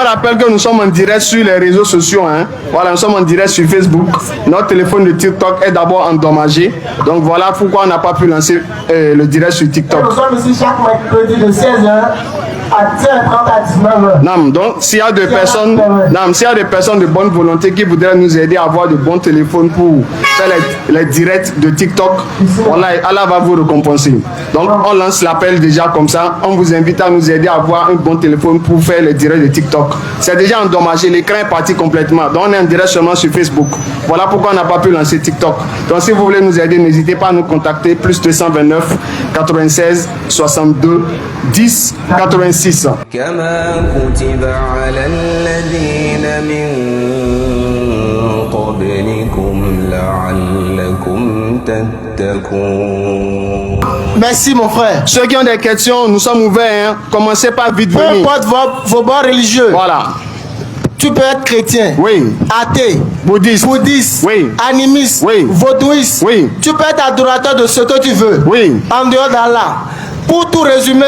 rappelle que nous sommes en direct sur les réseaux sociaux. Hein. Voilà, nous sommes en direct sur Facebook. Notre téléphone de TikTok est d'abord endommagé. Donc voilà pourquoi on n'a pas pu lancer le direct sur TikTok. Et nous sommes ici chaque mercredi de 16h à 10h30 à 19h. Non, donc s'il y a des personnes, de bonne volonté qui voudraient nous aider à avoir de bons téléphones pour faire les directs de TikTok, voilà, Allah va vous récompenser. Donc on lance l'appel déjà comme ça. On vous invite à nous aider à avoir un bon téléphone pour faire les directs de TikTok. C'est déjà endommagé, l'écran est parti complètement. Donc on est en direct seulement sur Facebook. Voilà pourquoi on n'a pas pu lancer TikTok. Donc si vous voulez nous aider, n'hésitez pas à nous contacter. Plus 229 96 62 10 86. كما كتب على الذين من قبلكم لعلكم تتقون. Merci mon frère. Ceux qui ont des questions, nous sommes ouverts. Hein. Commencez pas vite Peu venir. importe vos bords religieux. Voilà. Tu peux être chrétien, Oui. athée, Bouddhiste. oui. Animiste, oui. vaudouiste. Oui. Tu peux être adorateur de ce que tu veux. Oui. En dehors d'Allah. Pour tout résumer,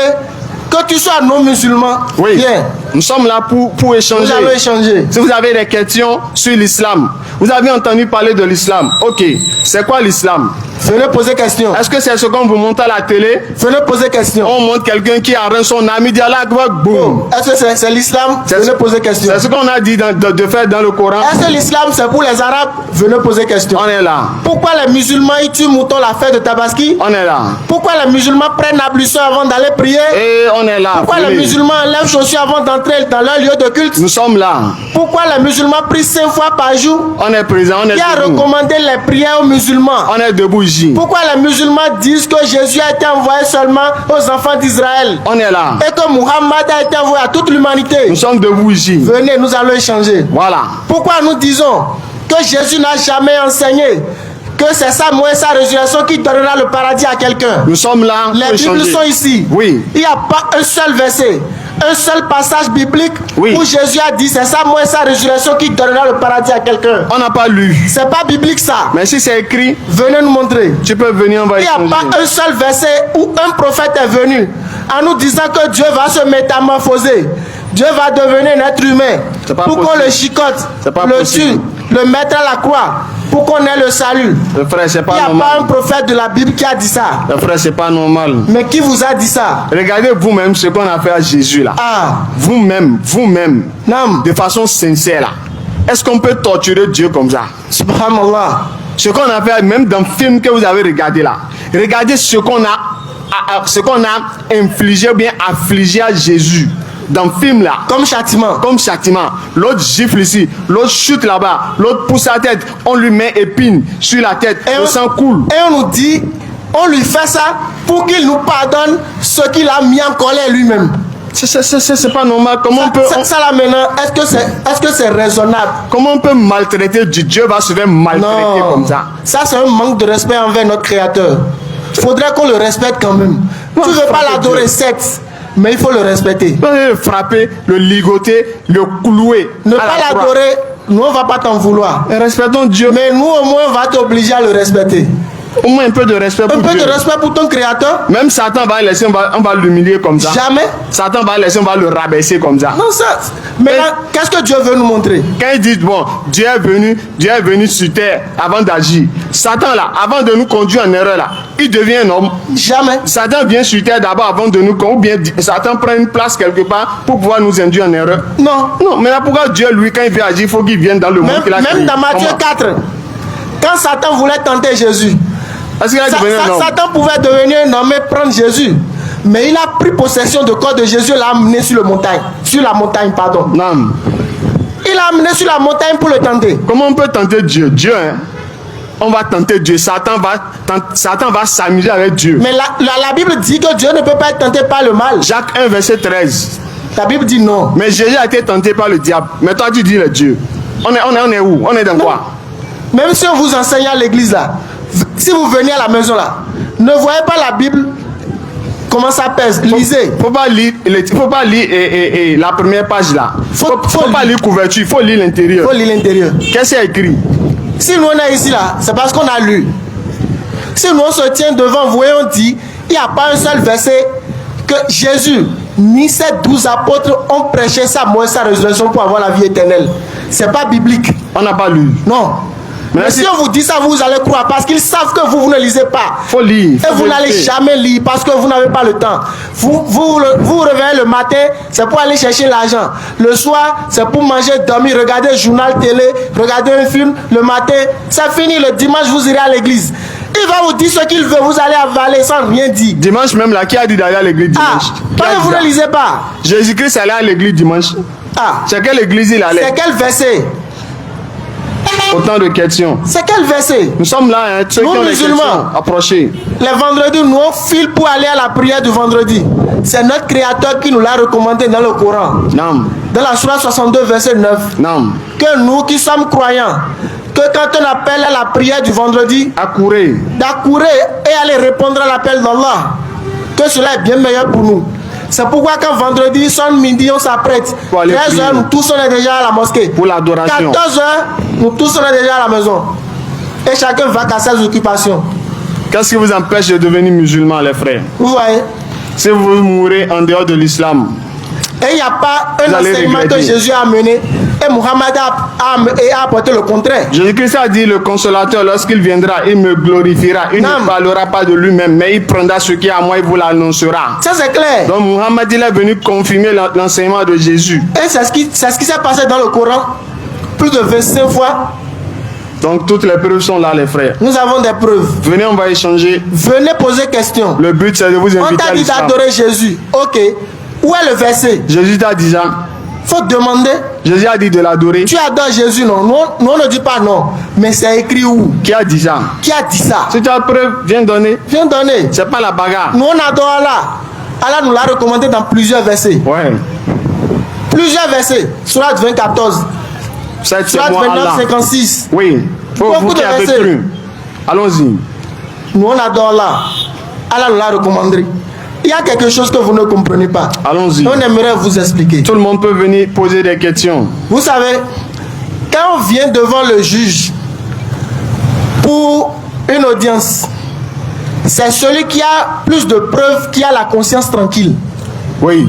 que tu sois non-musulman, Oui. bien. Nous sommes là pour échanger. Nous allons échanger. Si vous avez des questions sur l'islam, vous avez entendu parler de l'islam. Ok, c'est quoi l'islam? Venez poser question. Est-ce que c'est ce qu'on vous montre à la télé? Venez poser question. On montre quelqu'un qui arrache son ami, dit Allah Akbar, boum. Est-ce que c'est l'islam? Venez poser question. C'est ce qu'on a dit de faire dans le Coran. Est-ce que l'islam c'est pour les Arabes? Venez poser question. On est là. Pourquoi les musulmans ils tuent mouton la fête de Tabaski? On est là. Pourquoi les musulmans prennent l'ablution avant d'aller prier? Et on est là. Pourquoi les musulmans enlèvent chaussures avant d'entrer dans leur lieu de culte? Nous sommes là. Pourquoi les musulmans prient 5 fois par jour? On est présent, on est Qui a debout. recommandé les prières aux musulmans? On est debout ici. Pourquoi les musulmans disent que Jésus a été envoyé seulement aux enfants d'Israël? On est là. Et que Muhammad a été envoyé à toute l'humanité? Nous sommes debout ici. Venez, nous allons échanger. Voilà. Pourquoi nous disons que Jésus n'a jamais enseigné que c'est sa mort et sa résurrection qui donnera le paradis à quelqu'un? Nous sommes là. Les pour Bibles échanger. sont ici. Oui. Il n'y a pas un seul verset, un seul passage biblique Oui. où Jésus a dit c'est sa mort et sa résurrection qui donnera le paradis à quelqu'un. On n'a pas lu. C'est pas biblique ça. Mais si c'est écrit, Venez nous montrer. tu peux venir, on va Il n'y a échanger. pas un seul verset où un prophète est venu en nous disant que Dieu va se métamorphoser. Dieu va devenir un être humain C'est pas pour qu'on possible. le chicote, C'est pas le possible. tue, le mette à la croix pour qu'on ait le salut. Le frère, c'est Il pas n'y a normal. pas un prophète de la Bible qui a dit ça. Le frère, c'est pas normal. Mais qui vous a dit ça? Regardez vous-même ce qu'on a fait à Jésus là. Ah, Vous-même, non. de façon sincère là. Est-ce qu'on peut torturer Dieu comme ça? Subhanallah. Ce qu'on a fait même dans le film que vous avez regardé là. Regardez ce qu'on a infligé ou bien affligé à Jésus dans le film là. Comme châtiment. Comme châtiment. L'autre gifle ici, l'autre chute là-bas, l'autre pousse sa tête, on lui met épine sur la tête, Et le sang coule. Et on nous dit, on lui fait ça pour qu'il nous pardonne ce qu'il a mis en colère lui-même. C'est pas normal. Comment on peut, Ça là maintenant, est-ce que c'est raisonnable? comment on peut maltraiter Dieu va se faire maltraiter Non. comme ça? Ça c'est un manque de respect envers notre Créateur. Faudrait qu'on le respecte quand même. Non, Tu veux pas frapper l'adorer Dieu. certes, mais il faut le respecter. On peut le frapper, le ligoter, le clouer. Ne à pas la croix. l'adorer, nous on va pas t'en vouloir. Et respectons Dieu. Mais nous au moins on va t'obliger à le respecter. Au moins un peu de respect Un pour peu Dieu. de respect pour ton Créateur. Même Satan va laisser, on va l'humilier comme ça. Jamais. Satan va laisser, on va le rabaisser comme ça. Non ça. Maintenant, qu'est-ce que Dieu veut nous montrer? Quand ils disent, bon, Dieu est venu sur terre avant d'agir. Satan là, avant de nous conduire en erreur là, il devient un homme. Jamais. Satan vient sur terre d'abord avant de nous conduire, ou bien Satan prend une place quelque part pour pouvoir nous induire en erreur. Non. Non, mais là pourquoi Dieu, lui, quand il veut agir, il faut qu'il vienne dans le monde qu'il a créé. Même dans Matthieu Comment? 4, quand Satan voulait tenter Jésus, Parce qu'il a devenu un homme. Satan pouvait devenir un homme et prendre Jésus. Mais il a pris possession du corps de Jésus et l'a amené sur la montagne, pardon. Non. Il l'a amené sur la montagne pour le tenter. Comment on peut tenter Dieu? Dieu, hein? On va tenter Dieu. Satan va s'amuser avec Dieu. Mais la Bible dit que Dieu ne peut pas être tenté par le mal. Jacques 1, verset 13. La Bible dit non. Mais Jésus a été tenté par le diable. Mais toi, tu dis le Dieu. On est où? On est dans quoi? Même si on vous enseigne à l'église là, si vous venez à la maison là, ne voyez pas la Bible, comment ça pèse, lisez. Faut pas lire la première page là. Faut pas lire couverture, il faut lire l'intérieur. Il faut lire l'intérieur. Qu'est-ce qu'il y a écrit? Si nous on est ici là, c'est parce qu'on a lu. Si nous on se tient devant vous et on dit, il n'y a pas un seul verset que Jésus ni ces 12 apôtres ont prêché sa mort et sa résurrection pour avoir la vie éternelle. C'est pas biblique. On n'a pas lu. Non. Mais si on vous dit ça, vous allez croire parce qu'ils savent que vous ne lisez pas. Faut lire. Et vous n'allez jamais lire parce que vous n'avez pas le temps. Vous réveillez le matin, c'est pour aller chercher l'argent. Le soir, c'est pour manger, dormir, regarder le journal télé, regarder un film. Le matin, c'est fini. Le dimanche, vous irez à l'église. Il va vous dire ce qu'il veut, vous allez avaler sans rien dire. Dimanche même là, qui a dit d'aller à l'église dimanche? Parce que vous ne lisez pas. Jésus-Christ allait à l'église dimanche. C'est quelle église il allait? C'est quel verset? Autant de questions. C'est quel verset? Nous sommes là, hein, ceux qui ont des musulmans, questions. Approchez. Les vendredis, nous on file pour aller à la prière du vendredi. C'est notre Créateur qui nous l'a recommandé dans le Coran. Non. Dans la Sourate 62, verset 9. Non. Que nous qui sommes croyants, que quand on appelle à la prière du vendredi, accourir et aller répondre à l'appel d'Allah, que cela est bien meilleur pour nous. C'est pourquoi quand vendredi sonne midi, on s'apprête. 13h, nous tous on est déjà à la mosquée. Pour l'adoration. 14h, nous tous on est déjà à la maison. Et chacun va à ses occupations. Qu'est-ce qui vous empêche de devenir musulman, les frères? Vous voyez? Si vous mourrez en dehors de l'islam. Et il n'y a pas un enseignement que Jésus a mené et Muhammad a apporté le contraire. Jésus-Christ a dit, le consolateur, lorsqu'il viendra, il me glorifiera. Il ne parlera pas de lui-même, mais il prendra ce qui est à moi et vous l'annoncera. Ça c'est clair. Donc Muhammad il est venu confirmer l'enseignement de Jésus. Et c'est ce qui s'est passé dans le Coran plus de 25 fois. Donc toutes les preuves sont là, les frères. Nous avons des preuves. Venez, on va échanger. Venez poser question. Le but c'est de vous inviter à l'islam. On t'a dit d'adorer Jésus. Ok. Où est le verset? Jésus t'a dit ça. Faut demander. Jésus a dit de l'adorer. Tu adores Jésus, non? Nous on ne dit pas non. Mais c'est écrit où? Qui a dit ça? Qui a dit ça? Si tu as preuve, viens donner. Viens donner. C'est pas la bagarre. Nous on adore Allah. Allah nous l'a recommandé dans plusieurs versets. Ouais. Plusieurs versets. Sourate 24. Sourate 29, 56. Oui. Vous qui avez cru. Allons-y. Nous on adore Allah. Allah nous l'a recommandé. Il y a quelque chose que vous ne comprenez pas. Allons-y. On aimerait vous expliquer. Tout le monde peut venir poser des questions. Vous savez, quand on vient devant le juge pour une audience, c'est celui qui a plus de preuves qui a la conscience tranquille. Oui.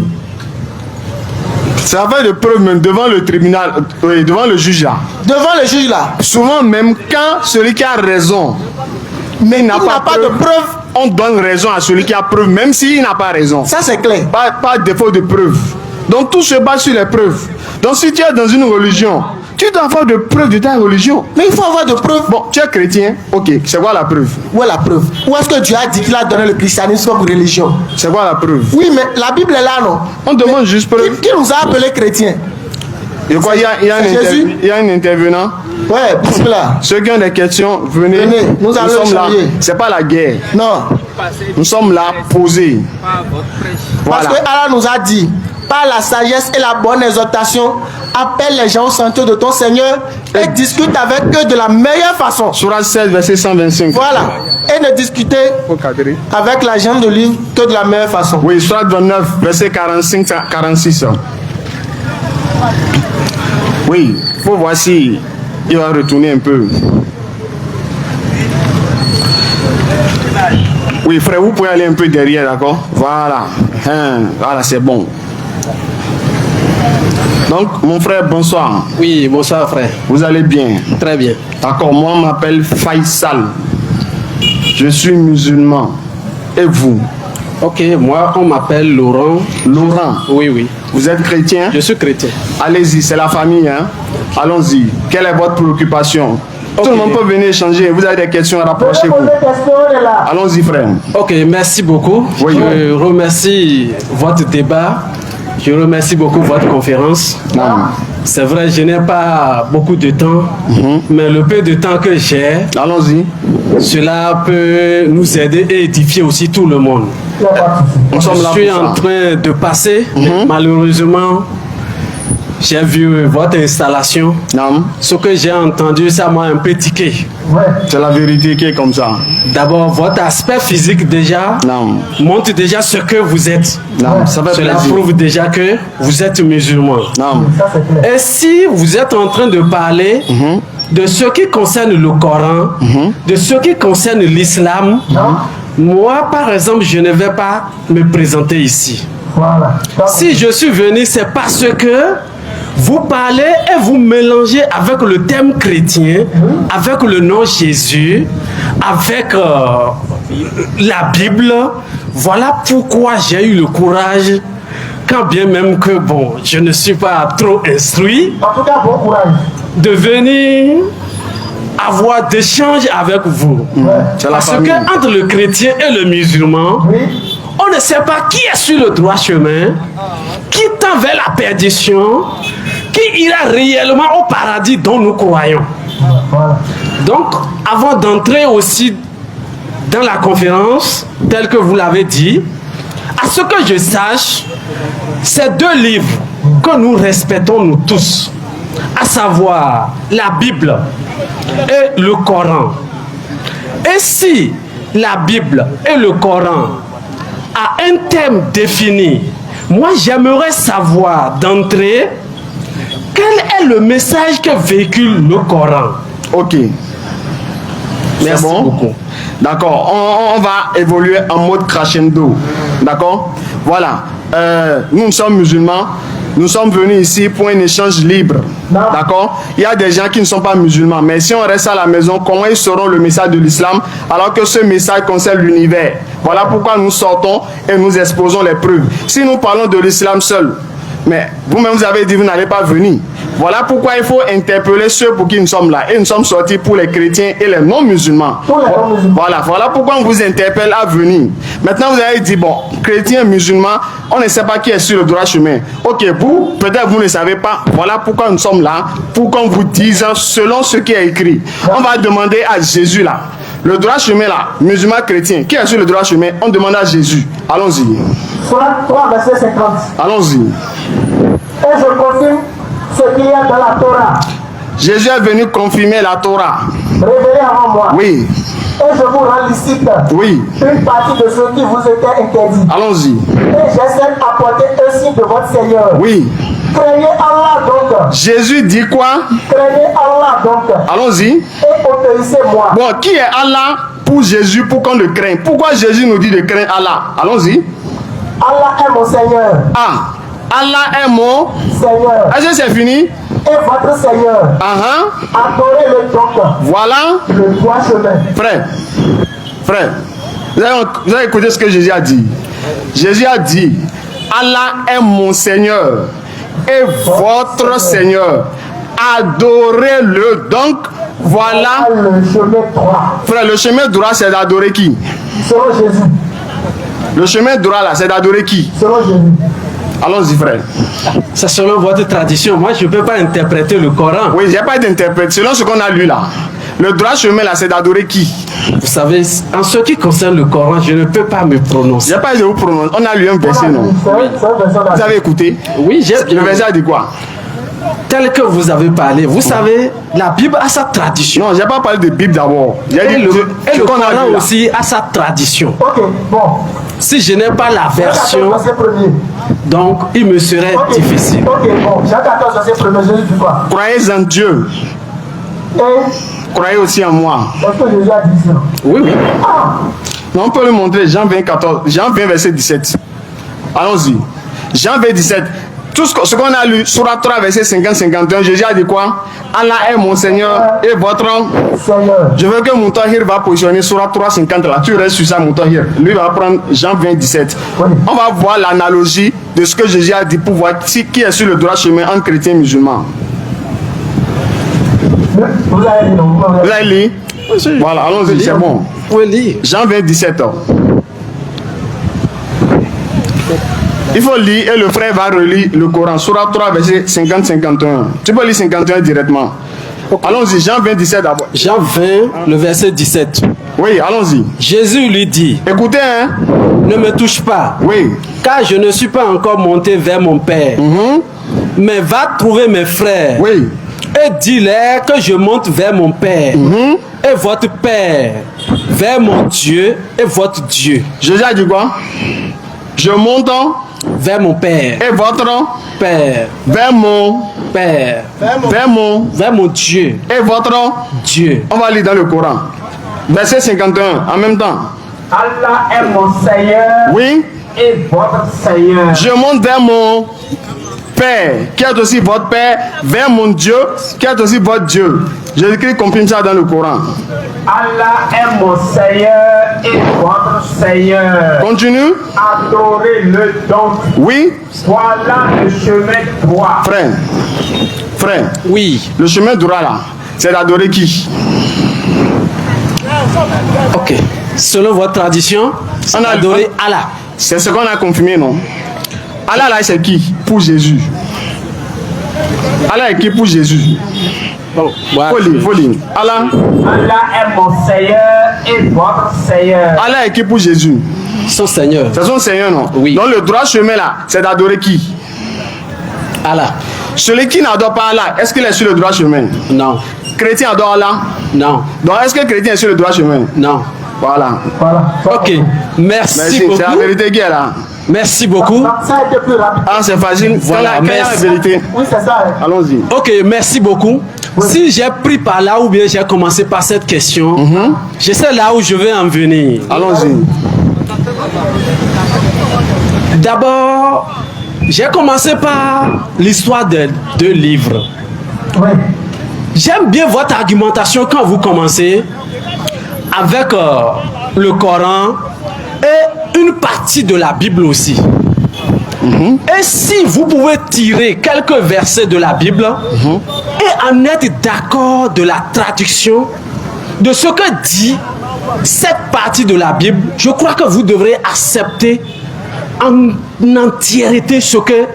Ça va de preuves même devant le tribunal, devant le juge là. Devant le juge là. Souvent même quand celui qui a raison, mais il n'a pas de preuve, on donne raison à celui qui a preuve, même s'il n'a pas raison. Ça c'est clair. Pas défaut de preuve. Donc tout se base sur les preuves. Donc si tu es dans une religion, tu dois avoir de preuves de ta religion. Mais il faut avoir de preuves. Bon, tu es chrétien, ok, c'est quoi la preuve? Où est la preuve? Où est-ce que Dieu a dit qu'il a donné le christianisme comme religion? C'est quoi la preuve? Oui, mais la Bible est là, non? On demande juste preuve. Qui nous a appelés chrétiens? Et quoi, il y a un intervenant? Ouais, bismillah. Ceux qui ont des questions, venez. Nous allons sommes là. échanger. C'est pas la guerre. Non. Nous sommes là, posés. Parce que Allah nous a dit, par la sagesse et la bonne exhortation, appelle les gens au sentier de ton Seigneur et discute avec eux de la meilleure façon. Sourate 16, verset 125. Voilà. Et ne discutez avec la jambe de livre que de la meilleure façon. Oui, Sourate 29, verset 45-46. Oui, il faut voir si il va retourner un peu. Oui, frère, vous pouvez aller un peu derrière, d'accord? Voilà. Voilà, c'est bon. Donc, mon frère, bonsoir. Oui, bonsoir, frère. Vous allez bien? Très bien. D'accord, moi, je m'appelle Faisal. Je suis musulman. Et vous? Ok, moi, on m'appelle Laurent. Laurent? Oui, oui. Vous êtes chrétien? Je suis chrétien. Allez-y, c'est la famille, hein? Allons-y. Quelle est votre préoccupation? Tout le monde peut venir échanger. Vous avez des questions, rapprochez-vous. Allons-y, frère. Ok, merci beaucoup. Oui. Je remercie votre débat. Je remercie beaucoup votre conférence. C'est vrai, je n'ai pas beaucoup de temps, mais le peu de temps que j'ai, allons-y. Cela peut nous aider et édifier aussi tout le monde. Je suis en train de passer, malheureusement, j'ai vu votre installation. Ce que j'ai entendu, ça m'a un peu tiqué. C'est la vérité qui est comme ça. D'abord, votre aspect physique déjà montre déjà ce que vous êtes. Cela prouve déjà que vous êtes musulman. Et si vous êtes en train de parler de ce qui concerne le Coran, de ce qui concerne l'islam, moi, par exemple, je ne vais pas me présenter ici. Voilà. Si je suis venu, c'est parce que vous parlez et vous mélangez avec le thème chrétien, avec le nom Jésus, avec la Bible. Voilà pourquoi j'ai eu le courage, quand bien même que bon, je ne suis pas trop instruit, En tout cas, bon courage. de venir avoir d'échanges avec vous. Parce que entre le chrétien et le musulman, on ne sait pas qui est sur le droit chemin, qui tend vers la perdition, qui ira réellement au paradis dont nous croyons. Voilà. Donc, avant d'entrer aussi dans la conférence, tel que vous l'avez dit, à ce que je sache, ces deux livres que nous respectons nous tous, à savoir la Bible et le Coran. Et si la Bible et le Coran a un thème défini, moi j'aimerais savoir d'entrée quel est le message que véhicule le Coran. Ok. Merci bon. beaucoup. D'accord. On va évoluer en mode crescendo. D'accord. Voilà. Nous sommes musulmans. Nous sommes venus ici pour un échange libre. D'accord. Il y a des gens qui ne sont pas musulmans. Mais si on reste à la maison, comment ils sauront le message de l'islam alors que ce message concerne l'univers? Voilà pourquoi nous sortons et nous exposons les preuves. Si nous parlons de l'islam seul, mais vous-même vous avez dit que vous n'allez pas venir. Voilà pourquoi il faut interpeller ceux pour qui nous sommes là. Et nous sommes sortis pour les chrétiens et les non-musulmans. Voilà pourquoi on vous interpelle à venir. Maintenant vous avez dit, bon, chrétiens, musulmans, on ne sait pas qui est sur le droit chemin. Ok, vous, peut-être vous ne savez pas. Voilà pourquoi nous sommes là, pour qu'on vous dise selon ce qui est écrit. On va demander à Jésus là. Le droit chemin là, musulman, chrétien, qui est sur le droit chemin? On demande à Jésus. Allons-y. Soit 3, verset 50. Allons-y. Et je confirme ce qu'il y a dans la Torah, Jésus est venu confirmer la Torah. révélée avant moi. Oui, Et je vous rends licite oui. une partie de ce qui vous était interdit. Allons-y. Et j'essaie d'apporter un signe de votre Seigneur. Oui. Craignez Allah donc. Jésus dit quoi? Craignez Allah donc. Allons-y. Et obéissez-moi. Bon, qui est Allah pour Jésus pour qu'on le craigne? Pourquoi Jésus nous dit de craindre Allah? Allons-y. Allah est mon Seigneur. Ah, Allah est mon Seigneur. Est-ce que c'est fini? Et votre Seigneur. Adorez-le donc. Voilà. Le droit chemin. Frère, vous avez écouté ce que Jésus a dit. Jésus a dit, Allah est mon Seigneur et votre Seigneur. Adorez-le donc. Voilà. Le chemin droit. Frère, le chemin droit, c'est d'adorer qui? Selon Jésus. Le chemin droit là, c'est d'adorer qui? Selon Jésus. Allons-y, frère. C'est selon votre tradition. Moi, je ne peux pas interpréter le Coran. Oui, j'ai pas d'interprète. Selon ce qu'on a lu là. Le droit chemin là, c'est d'adorer qui? Vous savez, en ce qui concerne le Coran, je ne peux pas me prononcer. J'ai pas de vous prononcer. On a lu un verset, non? Vous avez écouté? Oui, j'ai bien. Le verset a dit quoi? Tel que vous avez parlé, vous savez, la Bible a sa tradition. Non, j'ai pas parlé de Bible d'abord. Et le Coran aussi a sa tradition. Ok, bon. Si je n'ai pas la version, donc il me serait difficile. Ok, bon. Jean 14, verset 1er, Jésus dit quoi? Croyez en Dieu. Et croyez aussi en moi. est-ce que Jésus a dit ça? Oui, oui. Non, on peut le montrer. Jean 20, 14, Jean 20, verset 17. Allons-y. Jean 20, 17. Tout ce qu'on a lu, Surah 3, verset 50-51, Jésus a dit quoi? Allah est mon Seigneur et votre Seigneur. Je veux que Moutahir va positionner Surah 3, 50 là. Tu restes sur ça, Moutahir. Lui va prendre Jean 20, 17. Oui. On va voir l'analogie de ce que Jésus a dit pour voir qui est sur le droit chemin entre chrétiens et musulmans. Vous avez dit non? Vous avez lu? Oui, voilà, allons-y, c'est bon. Vous pouvez lire. Jean 20, 17. Il faut lire et le frère va relire le Coran. Surah 3, verset 50-51. Tu peux lire 51 directement. Allons-y, Jean 20, 17 d'abord. Jean 20, le verset 17. Oui, allons-y. Jésus lui dit, écoutez, hein. Ne me touche pas. Oui. Car je ne suis pas encore monté vers mon Père. Mais va trouver mes frères. Oui. Et dis-leur que je monte vers mon Père. Et votre Père. Vers mon Dieu et votre Dieu. Jésus a dit quoi? Je monte vers mon Père. Et votre Père. Vers mon Père. Vers mon Dieu. Et votre Dieu. On va lire dans le Coran. Verset 51, en même temps. Allah est mon Seigneur. Oui. et votre Seigneur. Je monte vers mon Père, qui est aussi votre Père, vers mon Dieu, qui est aussi votre Dieu. Jésus-Christ confirme ça dans le Coran. Allah est mon Seigneur et votre Seigneur. Continue. Adorez-le donc. Oui. Voilà le chemin droit. Frère. Oui. Le chemin droit là, c'est d'adorer qui? Ok. Selon votre tradition, c'est d'adorer Allah. C'est ce qu'on a confirmé, non? Allah là, c'est qui? Pour Jésus. Allah est qui pour Jésus? Bon, voilà. Faut lire. Allah est mon Seigneur et votre Seigneur. Allah est qui pour Jésus? Son Seigneur. C'est son Seigneur, non? Oui. Donc le droit chemin là, c'est d'adorer qui? Allah. Celui qui n'adore pas Allah, est-ce qu'il est sur le droit chemin? Non. Chrétien adore Allah? Non. Donc est-ce que chrétien est sur le droit chemin? Non. Voilà. Ok. Merci beaucoup. C'est la vérité qui est là. Merci beaucoup. Ça a été plus rapide. Ah, c'est facile. Voilà, Quelle est la merci. vérité? Oui, c'est ça. Allons-y. Ok, merci beaucoup. Si j'ai pris par là ou bien j'ai commencé par cette question, je sais là où je vais en venir. Allons-y. D'abord, j'ai commencé par l'histoire des deux livres. Oui. J'aime bien votre argumentation quand vous commencez avec le Coran et une partie de la Bible aussi. Et si vous pouvez tirer quelques versets de la Bible et en être d'accord de la traduction de ce que dit cette partie de la Bible, je crois que vous devrez accepter en entièreté ce que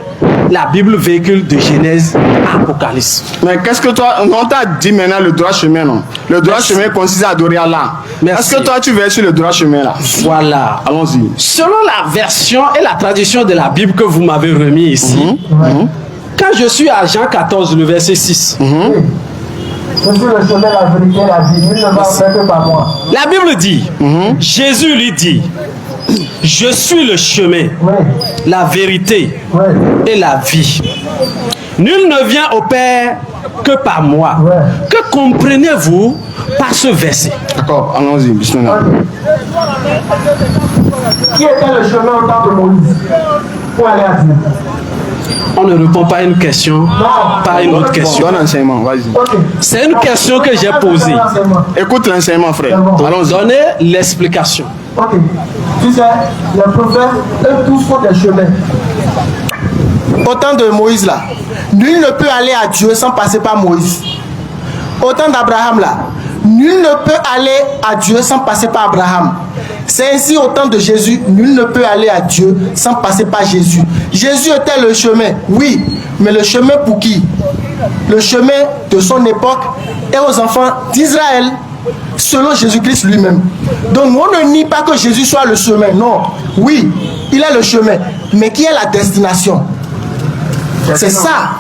la Bible véhicule de Genèse à Apocalypse. Mais qu'est-ce que toi, on t'a dit maintenant le droit chemin, non? Le droit chemin consiste à adorer Allah. Merci. Est-ce que toi tu vas sur le droit chemin là? Voilà. Allons-y. Selon la version et la tradition de la Bible que vous m'avez remis ici, quand je suis à Jean 14, le verset 6, Je suis le chemin, la vérité, la vie. Nul ne va faire que par moi. la Bible dit, Jésus lui dit, je suis le chemin, Oui. la vérité Oui. et la vie. Nul ne vient au Père que par moi. Ouais. Que comprenez-vous par ce verset? D'accord, allons-y. Bismillah. Qui était le chemin au temps de Moïse pour aller à Dieu? On ne répond pas à une question par une autre question. Donne l'enseignement, vas-y. Ok. C'est une question que j'ai posée. Écoute l'enseignement, frère. Allons-y. Donnez l'explication. Ok. Tu sais, les prophètes, eux tous font des chemins. Au temps de Moïse là, nul ne peut aller à Dieu sans passer par Moïse. Au temps d'Abraham là, nul ne peut aller à Dieu sans passer par Abraham. C'est ainsi au temps de Jésus, nul ne peut aller à Dieu sans passer par Jésus. Jésus était le chemin, oui, mais le chemin pour qui? Le chemin de son époque et aux enfants d'Israël, selon Jésus-Christ lui-même. Donc on ne nie pas que Jésus soit le chemin, non. Oui, il est le chemin, mais qui est la destination? C'est ça.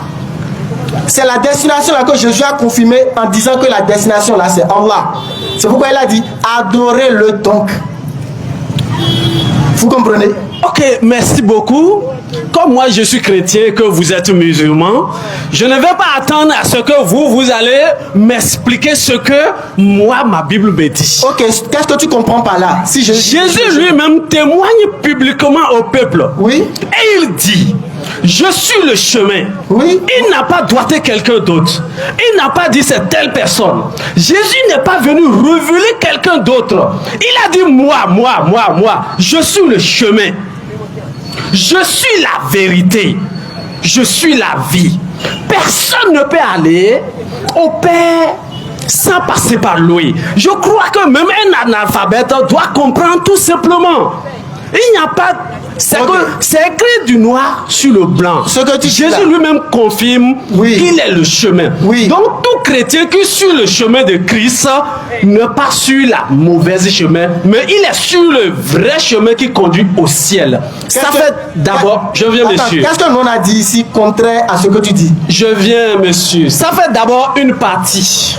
C'est la destination là que Jésus a confirmé en disant que la destination là c'est Allah. C'est pourquoi il a dit adorez-le donc. Vous comprenez? Ok, merci beaucoup. Comme moi je suis chrétien et que vous êtes musulman, je ne vais pas attendre à ce que vous allez m'expliquer ce que moi ma Bible me dit. Ok, qu'est-ce que tu comprends par là? Si Jésus lui-même témoigne publiquement au peuple. Oui. Et il dit, je suis le chemin. Oui. Il n'a pas doigté quelqu'un d'autre. Il n'a pas dit c'est telle personne. Jésus n'est pas venu révéler quelqu'un d'autre. Il a dit moi. Je suis le chemin. Je suis la vérité. Je suis la vie. Personne ne peut aller au Père sans passer par lui. Je crois que même un analphabète doit comprendre tout simplement. Il n'y a pas... C'est écrit du noir sur le blanc. Ce que tu dis Jésus là. lui-même confirme qu'il est le chemin. Oui. Donc tout chrétien qui est sur le chemin de Christ n'est pas sur la mauvaise chemin, mais il est sur le vrai chemin qui conduit au ciel. Ça fait d'abord... Je viens, Attends, monsieur. qu'est-ce que l'on a dit ici contraire à ce que tu dis? Je viens, monsieur. Ça fait d'abord une partie.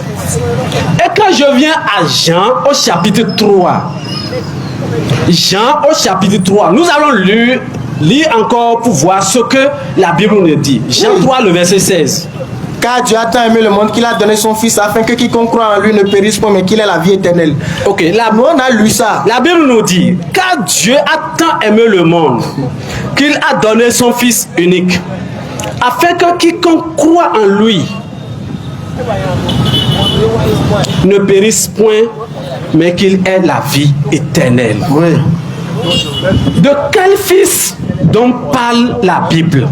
Et quand je viens à Jean au chapitre 3, Jean au chapitre 3, nous allons lire encore pour voir ce que la Bible nous dit. Jean 3, le verset 16. Car Dieu a tant aimé le monde qu'il a donné son Fils afin que quiconque croit en lui ne périsse pas mais qu'il ait la vie éternelle. Ok, Nous on a lu ça. La Bible nous dit, car Dieu a tant aimé le monde qu'il a donné son Fils unique, afin que quiconque croit en lui ne périsse point, mais qu'il ait la vie éternelle. Oui. De quel Fils dont parle la Bible?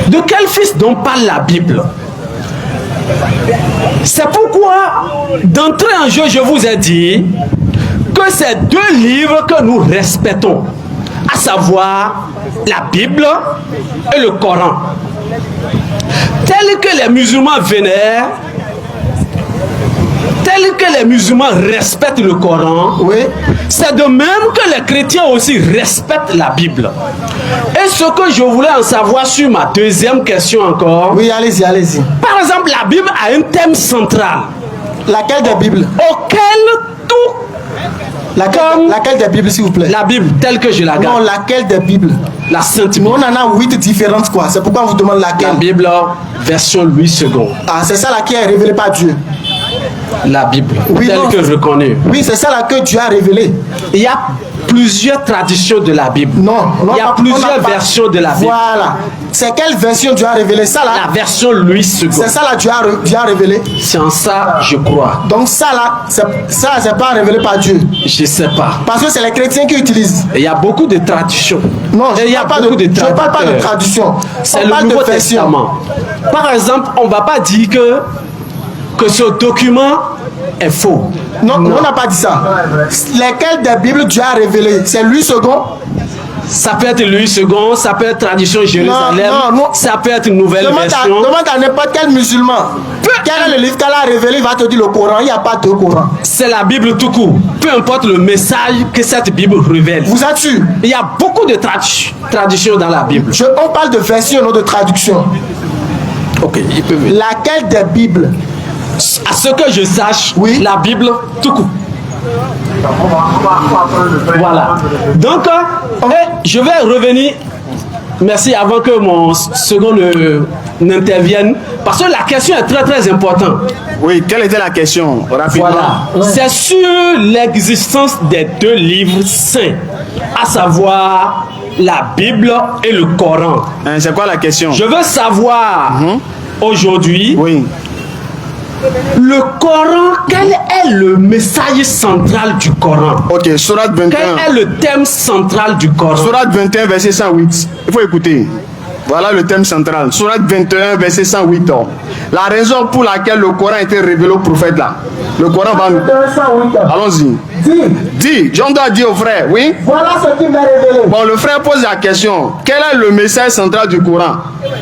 De quel Fils dont parle la Bible? C'est pourquoi, d'entrée en jeu, je vous ai dit que ces deux livres que nous respectons, à savoir la Bible et le Coran, tels que les musulmans vénèrent, tels que les musulmans respectent le Coran, Oui. c'est de même que les chrétiens aussi respectent la Bible. Et ce que je voulais en savoir sur ma deuxième question encore, Oui, allez-y, allez-y. par exemple, la Bible a un thème central Laquelle des Bibles? auquel tout, Comme Laquelle des Bibles, s'il vous plaît? la Bible telle que je la Non, garde, laquelle des Bibles? la Sainte Nous, Bible, on en a 8 différentes, quoi. C'est pourquoi on vous demande la laquelle. Bible version Louis II, Ah, c'est ça là qui est révélée par Dieu. la Bible Oui, telle non, que je connais. Oui, c'est ça là que Dieu a révélé. Il y a plusieurs traditions de la Bible. Non, non, Il y a on n'a plusieurs pas- versions de la Bible. Voilà. C'est quelle version Dieu a révélé ça là? La version Louis II. C'est ça là Dieu a révélé. C'est en ça, je crois. Donc ça là, c'est pas révélé par Dieu. Je sais pas. Parce que c'est les chrétiens qui utilisent. Et il y a beaucoup de traditions. Non, Et il y a beaucoup de je parle pas de traducteurs. traduction. C'est On le parle de Nouveau version. Testament. Par exemple, on ne va pas dire que ce document est faux. Non, on n'a pas dit ça. Lesquelles des Bibles Dieu a révélé? C'est lui second? Ça peut être Louis II, ça peut être tradition Jérusalem, non, non. ça peut être une nouvelle version. Demande à n'importe quel musulman. Quel est le livre qu'elle a révélé? Il va te dire le Coran. Il n'y a pas de Coran. C'est la Bible tout court. Peu importe le message que cette Bible révèle. Vous êtes sûr? Il y a beaucoup de traditions dans la Bible. On parle de version, non de traduction. Ok, il peut venir. Laquelle des Bibles? À ce que je sache, Oui. la Bible tout court. Voilà. Donc, je vais revenir. Merci avant que mon second n'intervienne. Parce que la question est très très importante. Oui, quelle était la question? Rapidement. Voilà. C'est sur l'existence des deux livres saints, à savoir la Bible et le Coran. Hein, c'est quoi la question? Je veux savoir aujourd'hui, Oui. le Coran, quel est le message central du Coran? Ok, Sourate Quel 21. est le thème central du Coran? Sourate 21, verset 108. Il faut écouter. Voilà le thème central. Sourate 21, verset 108. La raison pour laquelle le Coran a été révélé au prophète là. Le Coran va nous... Allons-y. Dis, John doit dire au frère, oui? Voilà ce qui m'est révélé. Bon, le frère pose la question. Quel est le message central du Coran?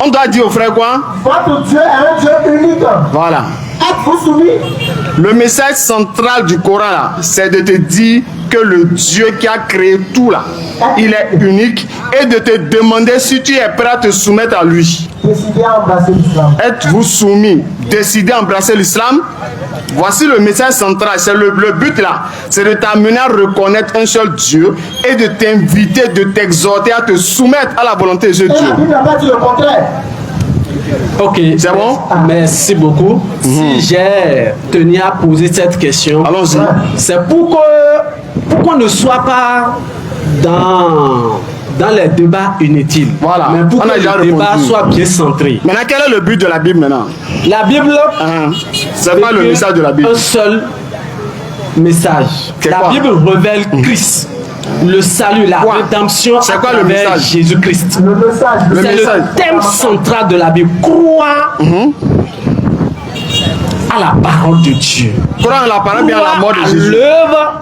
On doit dire au frère quoi? Votre Dieu est un Dieu unique. Voilà. Êtes-vous soumis? Le message central du Coran là, c'est de te dire que le Dieu qui a créé tout là, il est unique, et de te demander si tu es prêt à te soumettre à lui. Décidez à embrasser l'islam. Êtes-vous soumis? Décidez à embrasser l'islam? Voici le message central. C'est le but là, c'est de t'amener à reconnaître un seul Dieu et de t'inviter, de t'exhorter à te soumettre à la volonté de ce Et la Dieu. Bible n'a pas dit le contraire. Ok. C'est bon? Merci beaucoup. Si j'ai tenu à poser cette question, Allons-y. c'est pour qu'on ne soit pas dans les débats inutiles. Voilà. Mais pour On a que déjà le débat répondu. soit bien centré. Maintenant, quel est le but de la Bible maintenant? La Bible, Hein? C'est pas le véhicule message de la Bible. un seul message. C'est La quoi? Bible révèle Christ, le salut, la Quoi? rédemption C'est à quoi le travers message? Jésus-Christ. Le message. Le C'est message. le thème central de la Bible. Croire à la parole de Dieu. Coran, la parole bien à la mort de Croire à Jésus. l'œuvre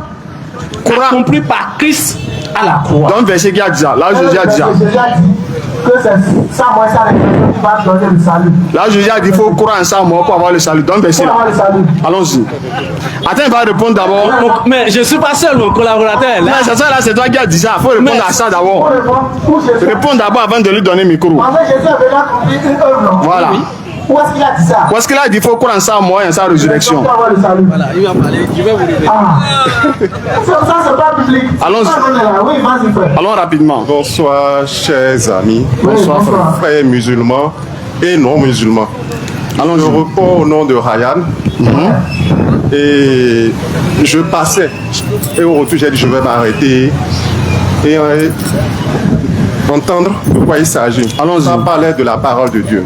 Croire. accomplie par Christ à la croix. Dans le verset qui a dit ça, là Jésus a dit ça. Jésus a dit que c'est ça, moi, ça, qui va donner le salut. Là Jésus a dit qu'il faut croire en ça mort pour avoir le salut. Dans le verset. Pour avoir le salut. Allons-y. Attends, il va répondre d'abord. Mais je ne suis pas seul, mon collaborateur. Là. Non, c'est ça là, c'est toi qui as dit ça. Il faut répondre à ça Pour d'abord. répondre, où Jésus. Réponds d'abord avant de lui donner le micro. En fait, Jésus avait accompli une œuvre. Non? Voilà. Où est-ce qu'il a dit ça? Parce qu'il a dit qu'il faut croire en ça mort et en sa résurrection. Pour avoir le salut. Voilà, il va parler. Je vais vous révéler. Ah. Ça, c'est pas public. Allons-y. Oui, vas-y, frère. Allons rapidement. Bonsoir, chers amis, Bonsoir, frère. frères musulmans et non musulmans. Allons-y. Je reprends au nom de Ryan. Et je passais. Et au retour, j'ai dit je vais m'arrêter et entendre de quoi il s'agit. Allons-y. Ça parlait de la parole de Dieu.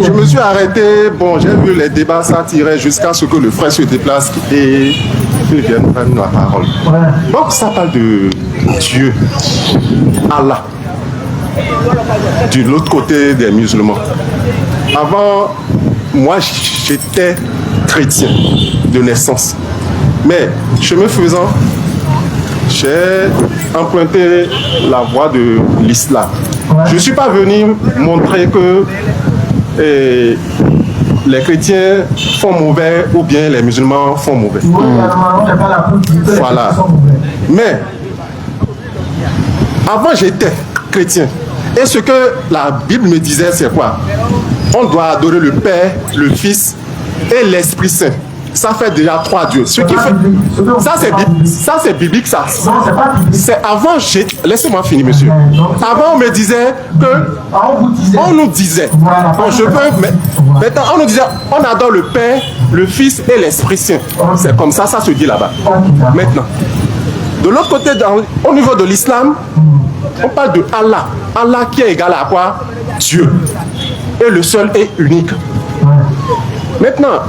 Je me suis arrêté, bon, j'ai vu les débats s'attirer jusqu'à ce que le frère se déplace et qu'il vienne prendre la parole. Donc ça parle de Dieu, Allah, de l'autre côté des musulmans. Avant, moi j'étais chrétien de naissance, mais chemin faisant, j'ai emprunté la voie de l'islam. Je ne suis pas venu montrer que les chrétiens font mauvais ou bien les musulmans font mauvais. Voilà. Mais avant j'étais chrétien. Et ce que la Bible me disait, c'est quoi? On doit adorer le Père, le Fils et l'Esprit Saint. Ça fait déjà 3 dieux. Ce qui fait... Ça c'est biblique, ça. C'est avant, laissez-moi finir, monsieur. Avant, on me disait que... On nous disait... Bon, je peux... Maintenant, on nous disait, on adore le Père, le Fils et l'Esprit Saint. C'est comme ça, ça se dit là-bas. Maintenant, de l'autre côté, au niveau de l'islam, on parle de Allah. Allah qui est égal à quoi? Dieu. Et le seul et unique. Maintenant,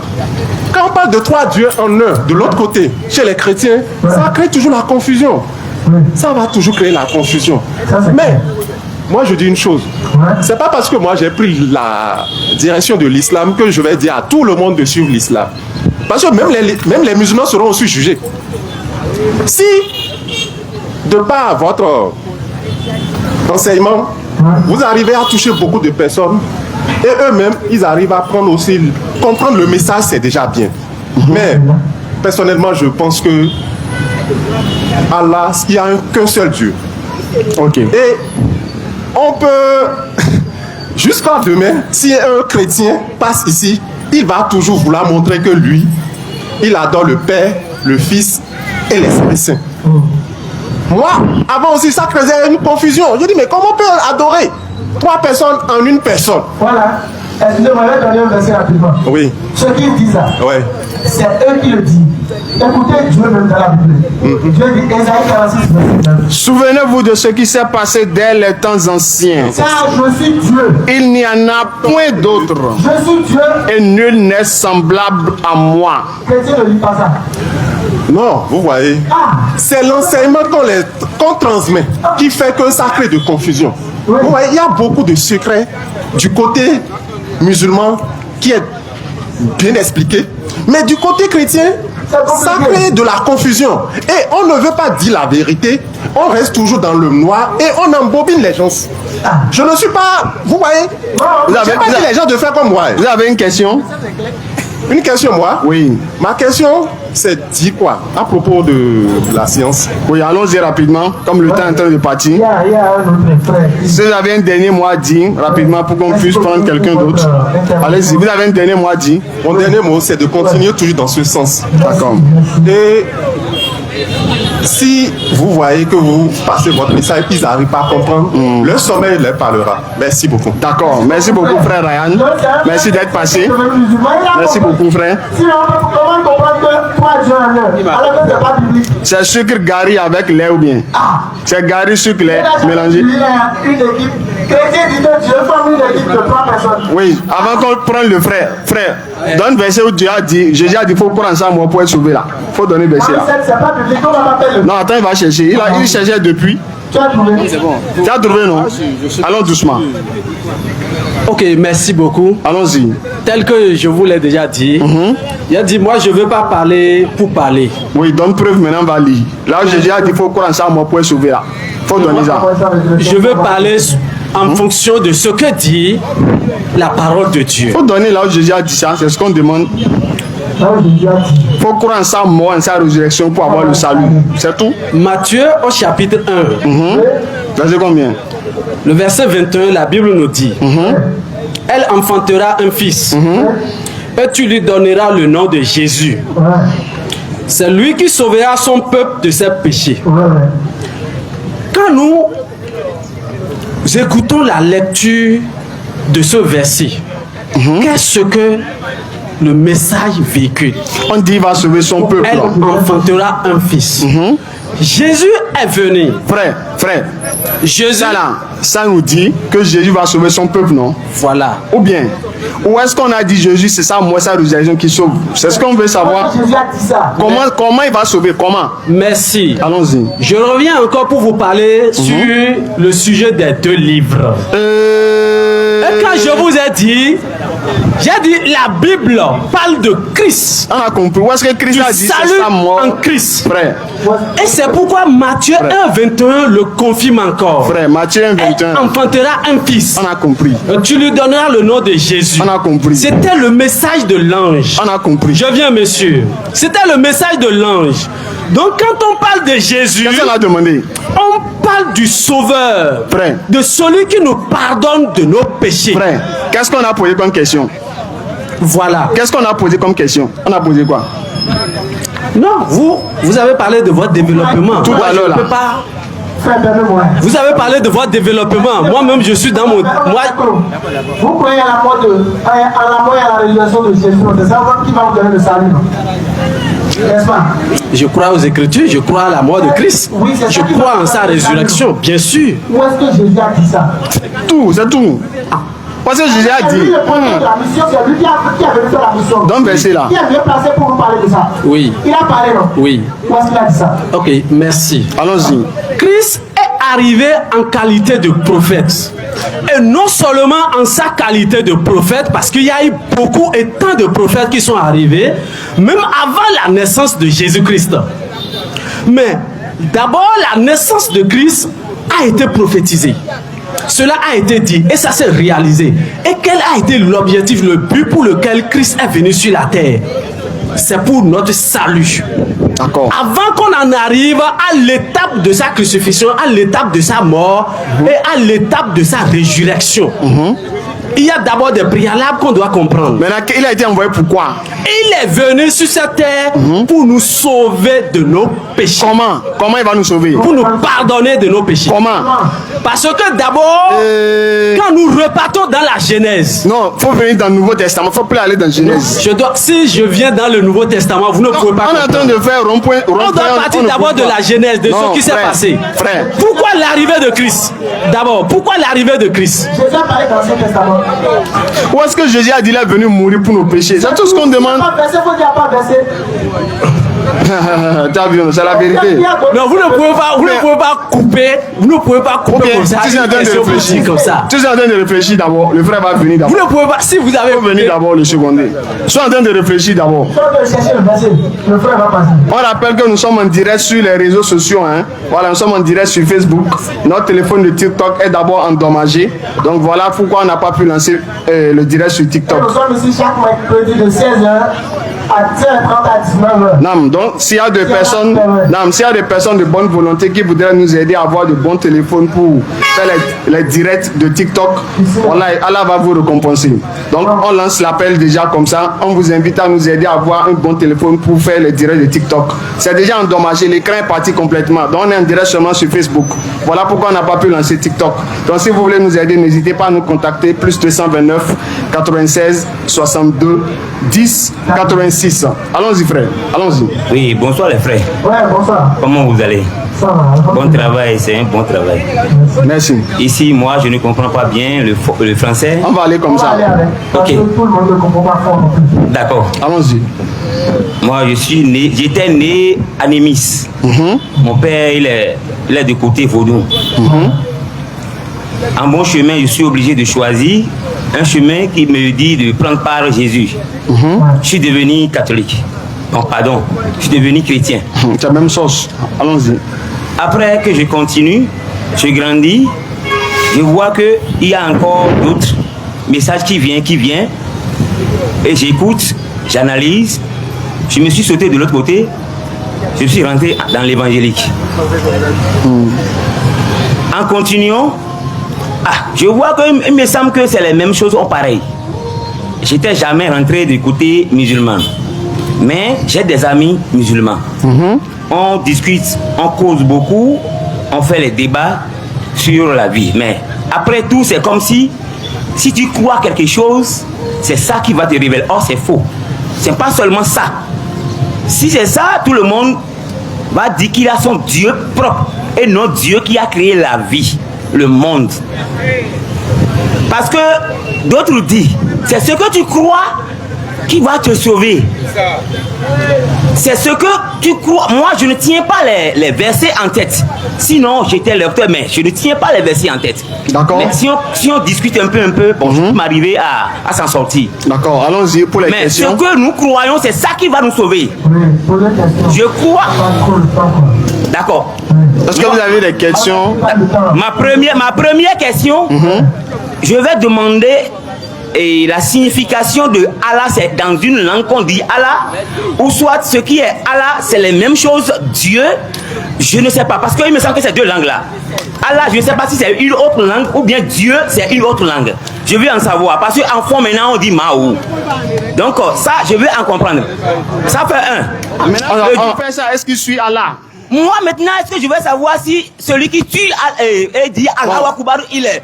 quand on parle de 3 dieux en un, de l'autre côté, chez les chrétiens, ça crée toujours la confusion. Ça va toujours créer la confusion. Mais, moi je dis une chose. C'est pas parce que moi j'ai pris la direction de l'islam que je vais dire à tout le monde de suivre l'islam. Parce que même les musulmans seront aussi jugés. Si, de par votre enseignement, vous arrivez à toucher beaucoup de personnes, et eux-mêmes, ils arrivent à prendre aussi, comprendre le message, c'est déjà bien. Mais, personnellement, je pense que Allah, il n'y a qu'un seul Dieu. Ok. Et on peut, jusqu'à demain, si un chrétien passe ici, il va toujours vouloir montrer que lui, il adore le Père, le Fils et l'Esprit Saint. Moi, avant aussi, ça faisait une confusion. Je dis, mais comment on peut adorer 3 personnes en une personne? Voilà. Excusez-moi, je vais donner un verset rapidement. Oui. Ceux qui disent ça, Ouais. c'est eux qui le disent. Écoutez Dieu même dans la Bible. Dieu dit, Ésaïe 46, verset 9. Souvenez-vous de ce qui s'est passé dès les temps anciens. Car je suis Dieu. Il n'y en a point d'autre. Je suis Dieu. Et nul n'est semblable à moi. Chrétien ne lit pas ça. Non, vous voyez, c'est l'enseignement qu'on transmet qui fait que ça crée de confusion. Vous voyez, il y a beaucoup de secrets du côté musulman qui est bien expliqué, mais du côté chrétien, ça crée de la confusion. Et on ne veut pas dire la vérité, on reste toujours dans le noir et on embobine les gens. Je ne suis pas, vous voyez, je n'ai pas dit les gens de faire comme moi. Vous avez une question? Une question, moi? Oui. Ma question, c'est dit quoi à propos de la science? Oui, allons-y rapidement, comme le temps est en train de partir. Il y a un autre frère. Si vous avez un dernier mot à dire, rapidement, pour qu'on puisse prendre quelqu'un d'autre. Allez-y, vous avez un dernier mot à dire. Mon dernier mot, c'est de continuer toujours dans ce sens. D'accord. Et si vous voyez que vous passez votre message et qu'ils n'arrivent pas à comprendre, le sommeil leur parlera. Merci beaucoup. D'accord. Merci beaucoup, frère Ryan. Merci d'être passé. Merci beaucoup, frère. Sinon, comment comprendre que 3 dieux en un, alors que c'est pas biblique? C'est sucre gari avec lait ou bien? C'est gari, sucre, lait mélangé. Il y a une équipe. Chrétien dit que Dieu forme une équipe de 3 personnes. Oui, avant qu'on prenne le frère, donne verset où Dieu a dit, Jésus a dit, il faut prendre ça moi pour être sauvé là. Il faut donner verset là. C'est pas biblique, on va m'appeler. Non, attends, il va chercher. Il cherchait depuis. Tu as trouvé? C'est bon. Tu as trouvé, non? Allons doucement. Ok, merci beaucoup. Allons-y. Tel que je vous l'ai déjà dit, il a dit, moi je ne veux pas parler pour parler. Oui, donne preuve maintenant, on va lire. Là où Jésus a dit, il faut croire en ça moi pour être sauvé là. Il faut donner ça. Je veux parler en fonction de ce que dit la parole de Dieu. Il faut donner là où Jésus a dit ça, c'est ce qu'on demande. Il faut croire en sa mort, en sa résurrection pour avoir le salut. C'est tout. Matthieu au chapitre 1. Verset combien? Le verset 21, la Bible nous dit, elle enfantera un fils et tu lui donneras le nom de Jésus. C'est lui qui sauvera son peuple de ses péchés. Quand nous écoutons la lecture de ce verset, qu'est-ce que le message véhicule? On dit il va sauver son peuple. Elle enfantera un fils. Jésus est venu. Frère, Jésus, ça nous dit que Jésus va sauver son peuple, non? voilà. Ou bien, où est-ce qu'on a dit Jésus, c'est ça, moi, sa résurrection qui sauve? C'est ce qu'on veut savoir. Jésus a dit ça. Comment il va sauver? Comment? Merci. Allons-y. Je reviens encore pour vous parler sur le sujet des 2 livres. Et quand je vous ai dit, j'ai dit la Bible parle de Christ. On a compris. Où est-ce que Christ a dit c'est ça, moi? En Christ. Frère. Et c'est pourquoi Matthieu 1,21 le confirme encore. Frère, Matthieu 1,21. Elle enfantera un fils. On a compris. Tu lui donneras le nom de Jésus. On a compris. C'était le message de l'ange. On a compris. Je viens, monsieur. C'était le message de l'ange. Donc, quand on parle de Jésus, qu'est-ce qu'on a demandé? on parle du Sauveur. Frère. De celui qui nous pardonne de nos péchés. Frère, qu'est-ce qu'on a posé comme question? Voilà. Qu'est-ce qu'on a posé comme question? On a posé quoi? Non, vous avez parlé de votre développement. Tout à l'heure, là. Frère, donne-moi. Vous avez parlé de votre développement. Moi-même, je suis dans mon... Vous croyez à la mort et à la résurrection de Jésus. C'est ça qui va vous donner le salut. N'est-ce pas? Je crois aux Écritures, je crois à la mort de Christ. Oui, c'est ça Je qui va crois en vous sa donner le salut. résurrection, bien sûr. Où est-ce que Jésus a dit ça? Tout, c'est tout. Parce que Jésus a C'est lui dit. le premier de la mission, c'est lui qui a venu faire la mission. Dans le verset là. Qui est mieux placé pour vous parler de ça? Oui. Il a parlé, non? Oui. Où est-ce qu'il a dit ça? Ok, merci. Allons-y. Christ est arrivé en qualité de prophète. Et non seulement en sa qualité de prophète, parce qu'il y a eu beaucoup et tant de prophètes qui sont arrivés, même avant la naissance de Jésus-Christ. Mais d'abord, la naissance de Christ a été prophétisée. Cela a été dit et ça s'est réalisé. Et quel a été l'objectif, le but pour lequel Christ est venu sur la terre? C'est pour notre salut. D'accord. Avant qu'on en arrive à l'étape de sa crucifixion, à l'étape de sa mort et à l'étape de sa résurrection, il y a d'abord des préalables qu'on doit comprendre. Maintenant, il a été envoyé pourquoi? Il est venu sur cette terre pour nous sauver de nos péchés. Comment il va nous sauver? Pour nous pardonner de nos péchés. Comment? Parce que d'abord, quand nous repartons dans la Genèse. Non, il faut venir dans le Nouveau Testament. Il ne faut plus aller dans Genèse. Si je viens dans le Nouveau Testament, vous ne pouvez pas. On est en train de faire rond-point. On doit partir d'abord de la Genèse, de ce qui s'est passé. Frère. Pourquoi l'arrivée de Christ? D'abord, pourquoi l'arrivée de Christ? Jésus a parlé dans l'Ancien Testament. Où est-ce que Jésus a dit qu'il est venu mourir pour nos péchés? C'est tout ce qu'on demande. Pas verset, faut dire pas verset. T'as vu, c'est la vérité. Non, vous ne pouvez pas couper. Vous ne pouvez pas couper comme ça. Tu es en train de réfléchir comme ça. Tu es en train de réfléchir d'abord. Le frère va venir d'abord. Vous ne pouvez pas. Si vous avez venir d'abord le seconder. Sois en train de réfléchir d'abord. Chercher le verset. Le frère va passer. On rappelle que nous sommes en direct sur les réseaux sociaux. Voilà, nous sommes en direct sur Facebook. Notre téléphone de TikTok est d'abord endommagé. Donc voilà pourquoi on n'a pas pu lancer le direct sur TikTok. Nous sommes ici chaque mercredi de 16h à 10h30 à 19h. Non, donc s'il y a des personnes de bonne volonté qui voudraient nous aider à avoir de bons téléphones pour faire les directs de TikTok, voilà, Allah va vous récompenser. Donc on lance l'appel déjà comme ça. On vous invite à nous aider à avoir un bon téléphone pour faire les directs de TikTok. C'est déjà endommagé, l'écran est parti complètement. Donc on est en direct seulement sur Facebook. Voilà pourquoi on n'a pas pu lancer TikTok. Donc si vous voulez nous aider, n'hésitez pas à nous contacter. Plus 229 96 62 10 86. Allons-y frère, allons-y. Oui, bonsoir les frères. Ouais, bonsoir. Comment vous allez? Ça va. Bon travail, c'est un bon travail. Merci. Ici, moi, je ne comprends pas bien le français. On va aller comme ça. Parce que tout le monde ne comprend pas fort non plus. D'accord. Allons-y. Moi, j'étais né à Némis. Mon père, il est de côté Vaudou. En bon chemin, je suis obligé de choisir un chemin qui me dit de prendre part à Jésus. Je suis devenu catholique. Non, pardon, je suis devenu chrétien. C'est la même chose. Allons-y. Après que je continue, je grandis, je vois qu'il y a encore d'autres messages qui viennent, et j'écoute, j'analyse, je me suis sauté de l'autre côté, je suis rentré dans l'évangélique. En continuant, je vois qu'il me semble que c'est les mêmes choses en pareil. J'étais jamais rentré du côté musulman, mais j'ai des amis musulmans. On discute, on cause beaucoup, on fait les débats sur la vie. Mais après tout, c'est comme si Si tu crois quelque chose, c'est ça qui va te révéler. Or, c'est faux. C'est pas seulement ça. Si c'est ça, tout le monde va dire qu'il a son Dieu propre et non Dieu qui a créé la vie, le monde. Parce que d'autres disent, c'est ce que tu crois qui va te sauver. C'est ce que tu crois. Moi, je ne tiens pas les versets en tête. Sinon, j'étais lecteur, mais je ne tiens pas les versets en tête. D'accord. Mais si on discute un peu, bon, je peux m'arriver à s'en sortir. D'accord, allons-y pour les questions. Mais ce que nous croyons, c'est ça qui va nous sauver. Je crois. D'accord. Est-ce que vous avez des questions? Ma première question, je vais demander la signification de Allah. C'est dans une langue qu'on dit Allah, ou soit ce qui est Allah, c'est les mêmes choses. Dieu, je ne sais pas, parce qu'il me semble que c'est deux langues là. Allah, je ne sais pas si c'est une autre langue, ou bien Dieu, c'est une autre langue. Je veux en savoir, parce qu'en fond maintenant on dit Mahou. Donc ça, je veux en comprendre. Ça fait un. Maintenant, on fait ça, est-ce qu'il suit Allah? Moi maintenant, est-ce que je veux savoir si celui qui tue et dit Allah Akbar, il est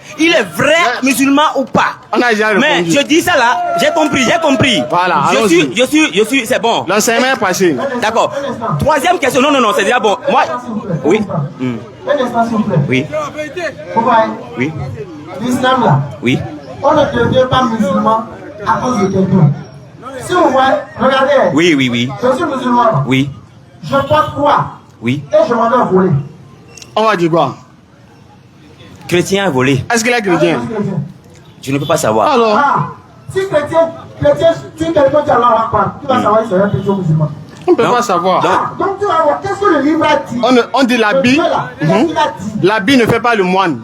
vrai musulman ou pas? On a déjà répondu. Mais je dis ça là, j'ai compris. Voilà, je suis, c'est bon. L'enseignement est passé. D'accord. Troisième question, non, c'est déjà bon. Moi, oui. Un instant, s'il vous plaît. Oui. Vous voyez? Oui. L'islam là. Oui. On ne devient pas musulman à cause de quelqu'un. Si vous voyez, regardez. Oui. Je suis musulman. Oui. Je porte quoi? Oui. Et je m'en vais voler. On va dire quoi? Chrétien volé. Est-ce qu'il est chrétien? Je ne peux pas savoir. Alors, si chrétien tue quelqu'un qui a Allah Akbar, tu vas savoir si c'est un chrétien musulman. on ne peut pas savoir. Donc tu vas voir, qu'est-ce que le livre a dit? On dit l'habit. Qu'est-ce qu'il a dit? L'habit ne fait pas le moine.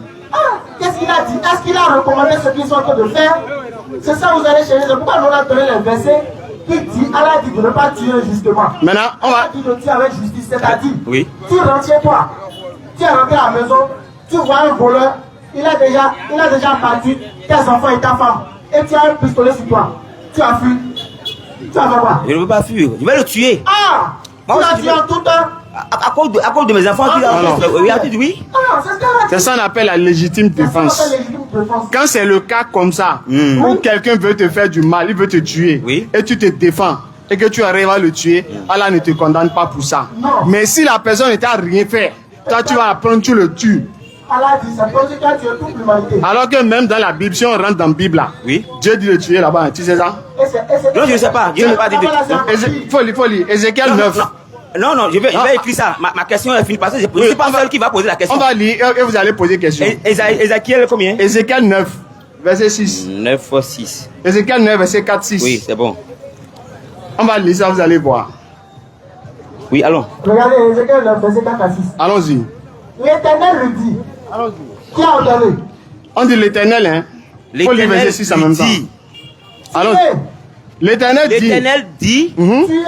Qu'est-ce qu'il a dit? Est-ce qu'il a recommandé ce qu'ils sont en train de faire? C'est ça vous allez chercher. C'est pourquoi nous on a donné les versets qui dit, Allah dit de ne pas tuer justement. Maintenant, on va... Allah dit de tuer avec justice. C'est-à-dire, Oui. tu rentres chez toi, tu es rentré à la maison, tu vois un voleur, il a déjà battu tes enfants et ta femme. Et tu as un pistolet sur toi. Tu as fui. Tu vas faire quoi? Je ne peux pas fuir. Je vais le tuer. Ah! Moi, Tu l'as je tué vais- en tout temps? À cause de mes enfants, tu non. oui. Ah, c'est ce qu'elle a dit. C'est ça qu'on appelle la légitime C'est ça qu'on défense. appelle légitime défense. Quand c'est le cas comme ça, où quelqu'un veut te faire du mal, il veut te tuer, Oui. et tu te défends, et que tu arrives à le tuer, Allah ne te condamne pas pour ça. Non. Mais si la personne ne t'a rien fait, toi tu vas apprendre, tu le tues. Allah dit, c'est comme si tu as tué toute l'humanité. Alors que même dans la Bible, si on rentre dans la Bible là, Oui. Dieu dit de tuer là-bas, tu sais ça? Non, je ne sais pas. Je ne sais pas. Faut lire. Ézéchiel 9. Non, je vais écrire ça. Ma question est finie parce que je ne suis pas seul qui va poser la question. On va lire et vous allez poser question. Ézéchiel combien? Ézéchiel 9, verset 6. 9 fois 6. Ézéchiel 9, verset 4, 6. Oui, c'est bon. On va lire ça, vous allez voir. Oui, allons. Regardez, Ézéchiel 9, verset 4 à 6. Allons-y. L'Éternel lui dit, Allons-y. qui a ordonné? On dit l'éternel, hein. Faut lire verset 6 en même temps. Allons. L'éternel dit. L'éternel dit Tuez,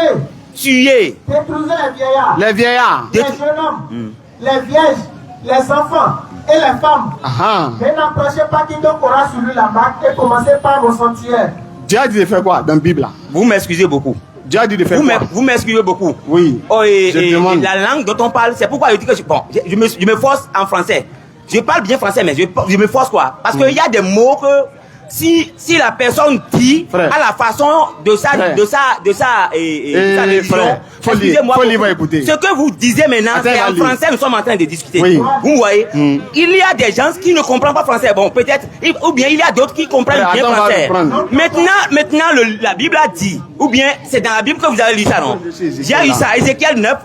tuer détruisez les vieillards, les vieillards. les jeunes hommes, les vierges, les enfants et les femmes. Ah. Mais n'approchez pas quiconque aura sur lui la marque et commencez par vos sanctuaires. Dieu a dit de faire quoi dans la Bible là? Vous m'excusez beaucoup. Dieu a dit de faire quoi? Vous m'excusez beaucoup. Oui. Oh, Je demande. la langue dont on parle, c'est pourquoi je dis que je me force en français. Je parle bien français, mais je me force quoi? Parce qu'il y a des mots que si la personne dit Frère. à la façon de sa Frère. religion, frère, faut excusez-moi lire, beaucoup. écouter. Ce que vous disiez maintenant, Attends, c'est va en lire. français, nous sommes en train de discuter. Oui. Vous voyez, il y a des gens qui ne comprennent pas français. Bon, peut-être, ou bien il y a d'autres qui comprennent Frère, bien attends, on va français. reprendre. Maintenant la Bible a dit, ou bien c'est dans la Bible que vous avez lu ça, non? Je sais, Ézéchiel, J'ai lu là. ça, Ézéchiel 9,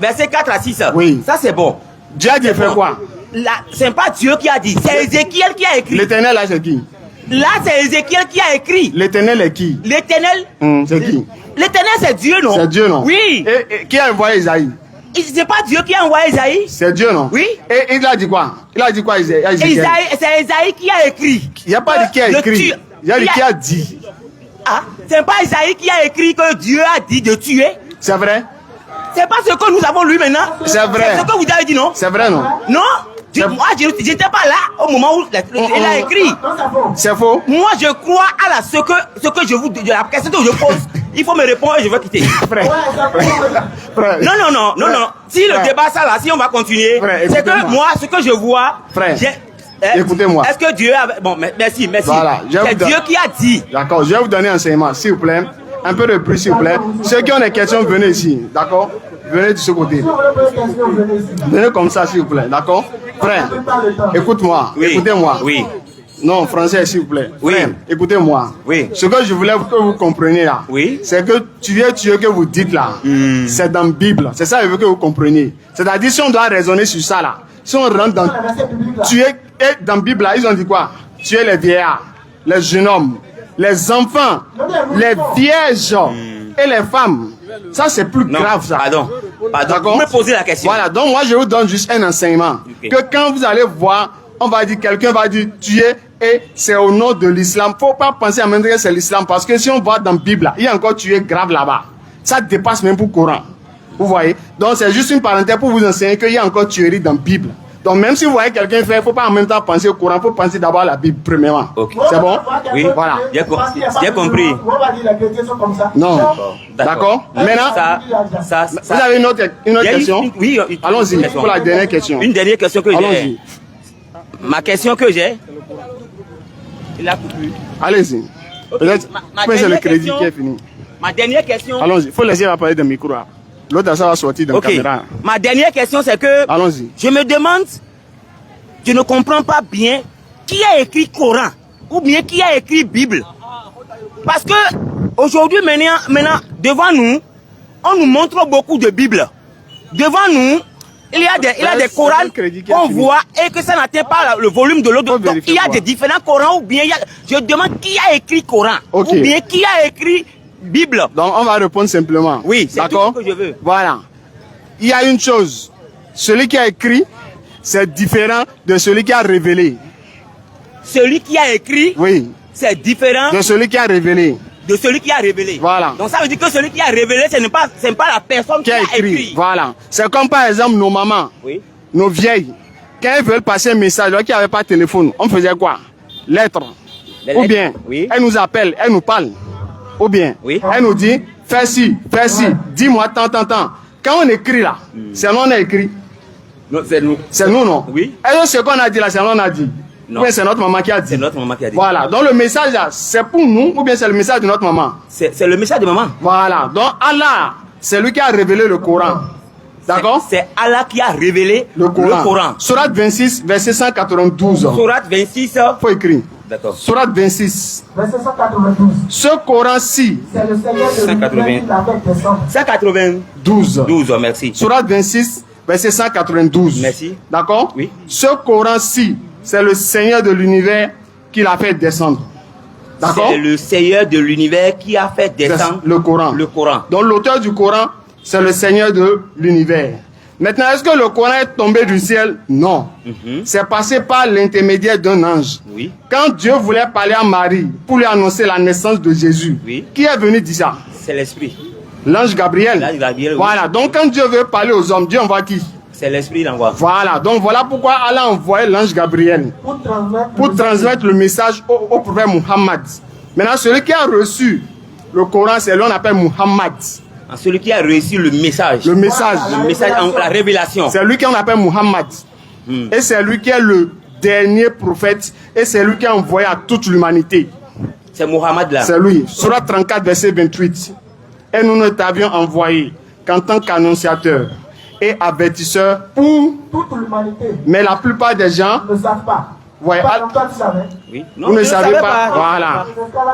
verset 4 à 6. Oui. Ça c'est bon. Dieu a dit de faire quoi? Là, c'est pas Dieu qui a dit, c'est Ézéchiel qui a écrit. L'éternel là c'est qui? Là, c'est Ézéchiel qui a écrit. L'éternel est qui? L'éternel. C'est qui? L'éternel, c'est Dieu, non? C'est Dieu, non? Oui. Et qui a envoyé Isaïe? C'est pas Dieu qui a envoyé Isaïe. C'est Dieu, non? Oui. Et il a dit quoi? Il a dit quoi, Isaïe? C'est Isaïe qui a écrit. Il n'y a pas dit qui a Le écrit. tu- Il y a dit qui a dit. Ah, c'est pas Isaïe qui a écrit que Dieu a dit de tuer. C'est vrai? C'est pas ce que nous avons lu maintenant. C'est vrai. C'est ce que vous avez dit, non? C'est vrai, non? Non? Moi, je n'étais pas là au moment où il a écrit. Non, c'est faux. C'est faux? Moi, je crois à ce que je vous dis. La question que je pose, il faut me répondre et je vais quitter. Frère. Ouais, c'est faux. Frère. Non. Si le Frère. débat ça là, si on va continuer, Frère, c'est que écoutez-moi. moi, ce que je vois, Frère. Écoutez-moi. Est-ce que Dieu a... Bon, merci. Voilà. C'est Dieu qui a dit. D'accord, je vais vous donner un enseignement, s'il vous plaît. Un peu de bruit, s'il vous plaît. Ceux qui ont des questions, venez ici. D'accord? Venez de ce côté. Venez comme ça, s'il vous plaît. D'accord? Frère, écoute-moi. Oui. Écoutez-moi. Oui. Non, français, s'il vous plaît. Oui. Frère, écoutez-moi. Oui. Ce que je voulais que vous compreniez là, Oui. c'est que tuer que vous dites là, c'est dans la Bible. C'est ça que je veux que vous compreniez. C'est-à-dire, si on doit raisonner sur ça là, si on rentre dans tuer, et dans la Bible là, ils ont dit quoi? Tuer les vieillards, les jeunes hommes, les enfants, les vierges et les femmes. Ça, c'est plus grave, ça. Pardon. Vous me posez la question. Voilà, donc moi, je vous donne juste un enseignement. Okay. Que quand vous allez voir, on va dire, quelqu'un va dire tuer et c'est au nom de l'islam. Il ne faut pas penser à même que c'est l'islam parce que si on voit dans la Bible, il y a encore tué grave là-bas. Ça dépasse même pour le Coran. Vous voyez? Donc, c'est juste une parenthèse pour vous enseigner qu'il y a encore tuerie dans la Bible. Donc, même si vous voyez quelqu'un faire, il ne faut pas en même temps penser au Coran, il faut penser d'abord à la Bible, premièrement. Okay. C'est bon? Oui. Voilà. J'ai compris. Non. D'accord. Maintenant, vous avez une autre question? Oui. Allons-y pour la dernière question. Une dernière question que j'ai. Allons-y. Ma question que j'ai. Il a coupé. Allez-y. Peut-être que c'est le crédit qui est fini. Ma dernière question. Allons-y. Il faut laisser la parler de micro. L'autre, ça va sortir dans la caméra. Ma dernière question, c'est que. Allons-y. Je me demande, je ne comprends pas bien qui a écrit Coran ou bien qui a écrit Bible. Parce que aujourd'hui, maintenant, devant nous, on nous montre beaucoup de Bibles. Devant nous, il y a des Corans qu'on voit et que ça n'atteint pas le volume de l'autre. Donc, il y a des différents Corans ou bien je demande qui a écrit Coran ou bien qui a écrit Bible. Donc, on va répondre simplement. Oui, c'est tout ce que je veux. Voilà. Il y a une chose. Celui qui a écrit, c'est différent de celui qui a révélé. Celui qui a écrit, oui, c'est différent de celui qui a révélé. De celui qui a révélé. Voilà. Donc ça veut dire que celui qui a révélé, ce n'est pas la personne qui a écrit. Voilà. C'est comme par exemple nos mamans, nos vieilles. Quand elles veulent passer un message, alors qu'il n'y avait pas de téléphone, on faisait quoi? Lettres. Ou bien, elles nous appellent, elles nous parlent. Ou bien, elle nous dit, fais ci, dis-moi tant. Quand on écrit là, c'est nous on a écrit. Non, c'est nous. C'est nous, non? Oui. Et ce qu'on a dit là, c'est nous on a dit. Non. Ou bien c'est notre maman qui a dit. C'est notre maman qui a dit. Voilà. Donc le message là, c'est pour nous ou bien c'est le message de notre maman? C'est le message de maman. Voilà. Donc Allah, c'est lui qui a révélé le Coran. D'accord? C'est Allah qui a révélé le Coran. Sourate 26, verset 192. Sourate 26. Faut écrire. D'accord. Sourate 26. Verset 192. Ce Coran-ci. C'est le Seigneur de l'univers qui l'a fait descendre. 192. 12, merci. Sourate 26, verset 192. Merci. D'accord? Oui. Ce Coran-ci, c'est le Seigneur de l'univers qui l'a fait descendre. D'accord? C'est le Seigneur de l'univers qui a fait descendre le Coran. Le Coran. Donc l'auteur du Coran, c'est le Seigneur de l'univers. Maintenant, est-ce que le Coran est tombé du ciel? Non. C'est passé par l'intermédiaire d'un ange. Oui. Quand Dieu voulait parler à Marie pour lui annoncer la naissance de Jésus, qui est venu dire ça? C'est l'Esprit. L'ange Gabriel. L'ange Gabriel, voilà. Donc quand Dieu veut parler aux hommes, Dieu envoie qui? C'est l'Esprit l'envoie. Voilà. Donc voilà pourquoi Allah a envoyé l'ange Gabriel pour transmettre le message au prophète Muhammad. Maintenant, celui qui a reçu le Coran, c'est l'on appelle Muhammad. Celui qui a reçu le message. Le message. Le message, la révélation. C'est lui qu'on appelle Muhammad. Et c'est lui qui est le dernier prophète. Et c'est lui qui a envoyé à toute l'humanité. C'est Muhammad là. C'est lui. Sourate 34, verset 28. Et nous ne t'avions envoyé qu'en tant qu'annonciateur et avertisseur pour toute l'humanité. Mais la plupart des gens ne savent pas. Ouais, toi, tu savais. Oui. Non, vous ne savez pas. Voilà.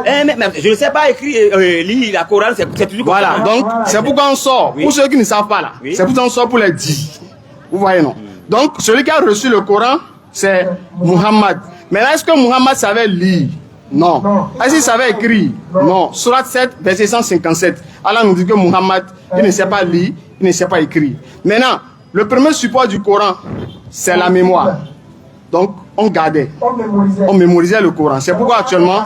Mais je ne sais pas écrire, lire la Coran, c'est toujours comme voilà. ça. Donc, c'est pourquoi on sort. Pour ceux qui ne savent pas là, c'est pourquoi on sort pour les dire. Vous voyez, non? Donc, celui qui a reçu le Coran, c'est Muhammad. Mais là, est-ce que Muhammad savait lire? Non. Est-ce qu'il savait écrire? Non. Sourate 7, verset 157. Allah nous dit que Muhammad, il ne sait pas lire, il ne sait pas écrire. Maintenant, le premier support du Coran, c'est la mémoire. Donc, on gardait. On mémorisait le Coran. C'est pourquoi actuellement.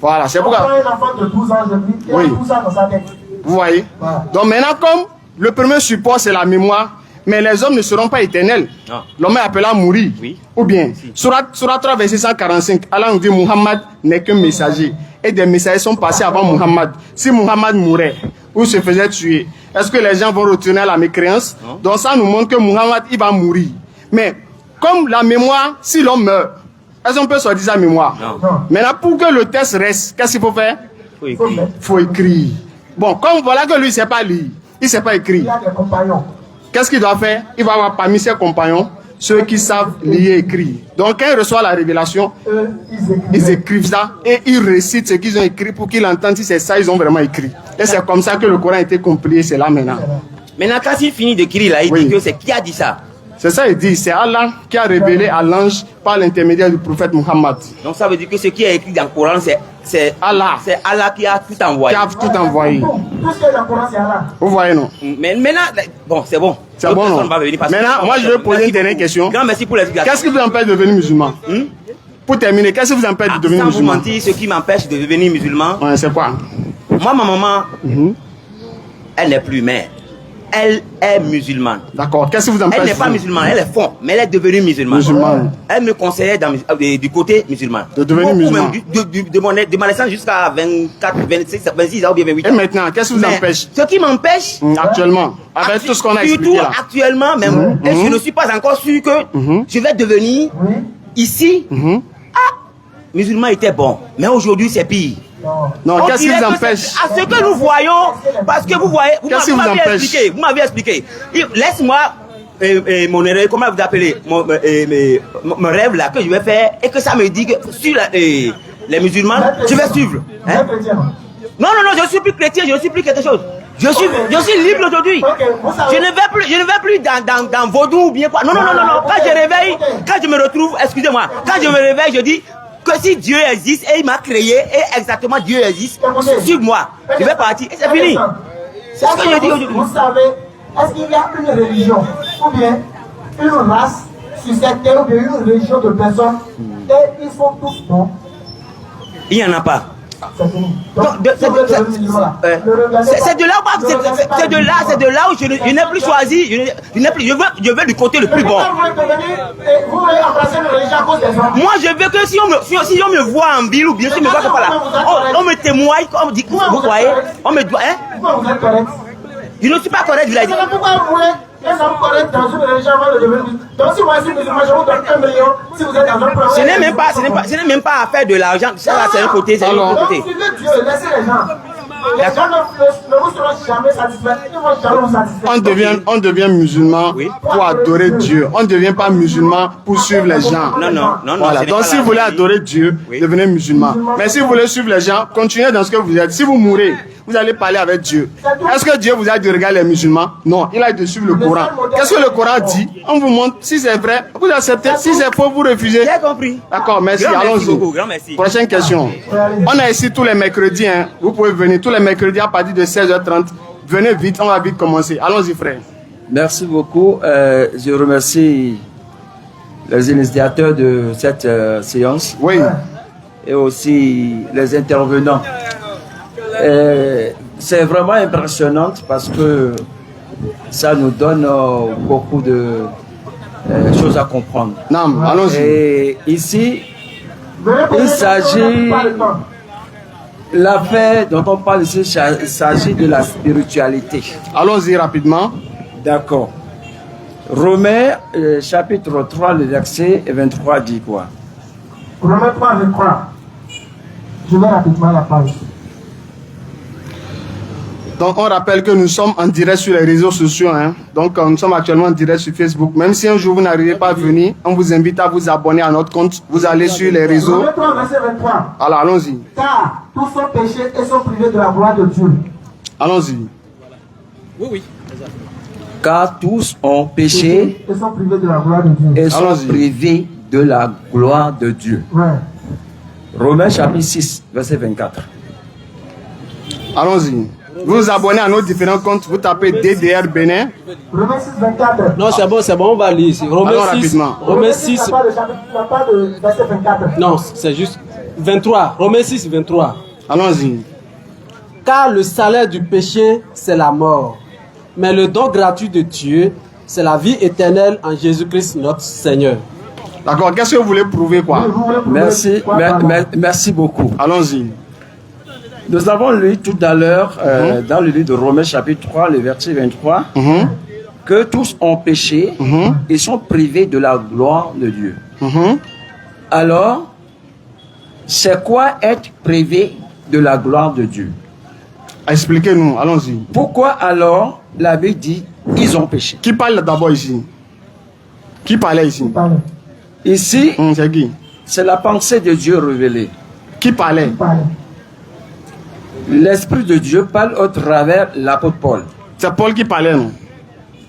Voilà, c'est pourquoi. Un enfant de 12 ans, je dis, tout ça dans sa tête. Vous voyez? Donc maintenant, comme le premier support, c'est la mémoire, mais les hommes ne seront pas éternels. L'homme est appelé à mourir. Oui. Ou bien, Sourate 3, verset 145, Allah nous dit Muhammad n'est qu'un messager. Et des messagers sont passés avant Muhammad. Si Muhammad mourait ou se faisait tuer, est-ce que les gens vont retourner à la mécréance? Donc ça nous montre que Muhammad, il va mourir. Mais comme la mémoire, si l'homme meurt, est-ce qu'on peut sortir sa mémoire? Non. Maintenant, pour que le test reste, qu'est-ce qu'il faut faire? Faut écrire. Faut écrire. Bon, comme voilà que lui, il ne sait pas lire, il ne sait pas écrire. Il a des compagnons. Qu'est-ce qu'il doit faire? Il va avoir parmi ses compagnons ceux qui savent lire et écrire. Donc, quand il reçoit la révélation, Eux, ils écrivent ça et ils récitent ce qu'ils ont écrit pour qu'ils entendent si c'est ça, ils ont vraiment écrit. Et c'est comme ça que le Coran a été compilé, c'est là maintenant. Maintenant, quand il finit d'écrire là, il Oui. dit que c'est qui a dit ça? C'est ça, il dit, c'est Allah qui a révélé à l'ange par l'intermédiaire du prophète Muhammad. Donc ça veut dire que ce qui est écrit dans le Coran, c'est Allah C'est Allah qui a tout qui envoyé. a tout envoyé. tout ce qui est dans le Coran, c'est Allah. Vous voyez, non? Mais maintenant, bon, c'est bon. C'est D'autres bon, non? personnes vont venir parce que- Maintenant, moi, je vais poser une dernière beaucoup. question. Grand merci pour l'explication. Qu'est-ce qui vous empêche de devenir musulman? Pour terminer, qu'est-ce qui vous empêche de devenir Sans vous musulman? mentir, ce qui m'empêche de devenir musulman, Ouais, c'est quoi? moi, ma maman, elle n'est plus mère. Elle est musulmane. D'accord. Qu'est-ce qui vous empêche? Elle n'est pas musulmane, elle est fond, mais elle est devenue musulmane. Musulmane. Elle me conseillait du côté musulman. De devenir Beaucoup musulman. même, de ma naissance jusqu'à 24, 26, 26 ans ou bien 28 Et ans. maintenant, qu'est-ce qui vous Mais empêche? Ce qui m'empêche, Actuellement, avec tout ce qu'on a expliqué surtout là. actuellement même, et je ne suis pas encore sûr que je vais devenir ici. Musulman était bon, mais aujourd'hui c'est pire. Non, On qu'est-ce qui dirait vous que empêche? c'est- À ce que nous voyons, parce que vous voyez, Qu'est-ce qui vous m'avez empêche? expliqué, vous m'avez expliqué. Laisse-moi mon rêve, comment vous appelez, mon rêve là que je vais faire et que ça me dit que sur les musulmans, je vais suivre. Vous Hein? êtes chrétien. Non, je ne suis plus chrétien, je ne suis plus quelque chose. Je suis libre aujourd'hui. Ok, vous savez- Je ne vais plus dans vaudou ou bien quoi. Non. Quand je réveille, quand je me retrouve, excusez-moi, quand je me réveille, je dis que si Dieu existe et il m'a créé et exactement Dieu existe, suis-moi. Je vais partir et c'est fini. C'est ce que je dis aujourd'hui. Vous savez, est-ce qu'il y a une religion ou bien une race sur cette terre ou bien une religion de personnes et ils sont tous bons? Il n'y en a pas. C'est fini. Donc, si vous êtes devenu musulman, là, ne regardez pas- c'est de là où je n'ai plus choisi. Je veux du côté le plus Mais bon. pourquoi vous voulez devenir et vous voulez embrasser une religion à cause des hommes? Moi, je veux que si on me voit en ville ou bien si on me voit pas là, on me témoigne, on me dit, vous voyez, on me doit, hein? Pourquoi vous êtes correct? Je ne suis pas correct, je l'ai dit. C'est pourquoi vous voulez un homme correct dans une religion avant de devenir musulman. Donc si moi je suis musulman, je vous donne 1 million si vous êtes dans un problème. Ce n'est même pas à faire de l'argent. Ça, là, c'est un côté, c'est un autre Donc côté. suivez Dieu, laissez les gens. Les gens ne vous seront jamais satisfaits. Ils ne vont jamais vous satisfaire. On devient musulman Oui. pour adorer Dieu. On ne devient pas musulman pour suivre les gens. Non. Voilà. ce n'est Donc pas si la vous voulez religion. adorer Dieu, Oui. devenez musulman. Mais si vous voulez suivre les gens, continuez dans ce que vous êtes. Si vous mourrez, vous allez parler avec Dieu. Est-ce que Dieu vous a dit de regarder les musulmans? Non, il a dit de suivre le Coran. Qu'est-ce que le Coran dit? On vous montre si c'est vrai, vous acceptez. Si c'est faux, vous refusez. J'ai compris. D'accord, merci. Grand merci beaucoup, Allons-y. grand merci. Prochaine question. On est ici tous les mercredis. Hein. Vous pouvez venir tous les mercredis à partir de 16h30. Venez vite, on va vite commencer. Allons-y, frère. Merci beaucoup. Je remercie les initiateurs de cette séance Oui. et aussi les intervenants. C'est vraiment impressionnant parce que ça nous donne beaucoup de choses à comprendre. Non, allons-y. Et ici, Venez poser il des questions, s'agit, pas le temps. l'affaire dont on parle ici, il s'agit de la spiritualité. Allons-y rapidement. D'accord. Romains, chapitre 3, le verset 23 dit quoi? Romains 3, je crois. Je vais rapidement la page. Donc, on rappelle que nous sommes en direct sur les réseaux sociaux. Hein. Donc, nous sommes actuellement en direct sur Facebook. Même si un jour vous n'arrivez pas à venir, on vous invite à vous abonner à notre compte. Vous allez sur les réseaux. Romains 3, verset 23. Alors, allons-y. Car tous sont péchés et sont privés de la gloire de Dieu. Allons-y. Car tous ont péché Et sont privés de la gloire de Dieu. et sont Allons-y. privés de la gloire de Dieu. Ouais. Romains chapitre 6, verset 24. Allons-y. Vous vous abonnez à nos différents comptes. Vous tapez DDR Bénin. Romains 6, 24. Non, c'est bon, on va lire ici. Allons Romains 6, rapidement. Romains 6, n'a pas de chapitre, n'a pas de verset 24. non, c'est juste 23. Romains 6, 23. Allons-y. Car le salaire du péché, c'est la mort. Mais le don gratuit de Dieu, c'est la vie éternelle en Jésus-Christ notre Seigneur. D'accord. Qu'est-ce que vous voulez prouver, quoi? Merci, merci beaucoup. Allons-y. Nous avons lu tout à l'heure dans le livre de Romains chapitre 3, le verset 23. que tous ont péché et sont privés de la gloire de Dieu. Alors, c'est quoi être privé de la gloire de Dieu? Expliquez-nous, allons-y. Pourquoi alors la Bible dit ils ont péché? Qui parle d'abord ici? Qui parlait ici? Ici, c'est qui? C'est la pensée de Dieu révélée. Qui parlait? L'Esprit de Dieu parle au travers l'apôtre Paul. C'est Paul qui parlait, non?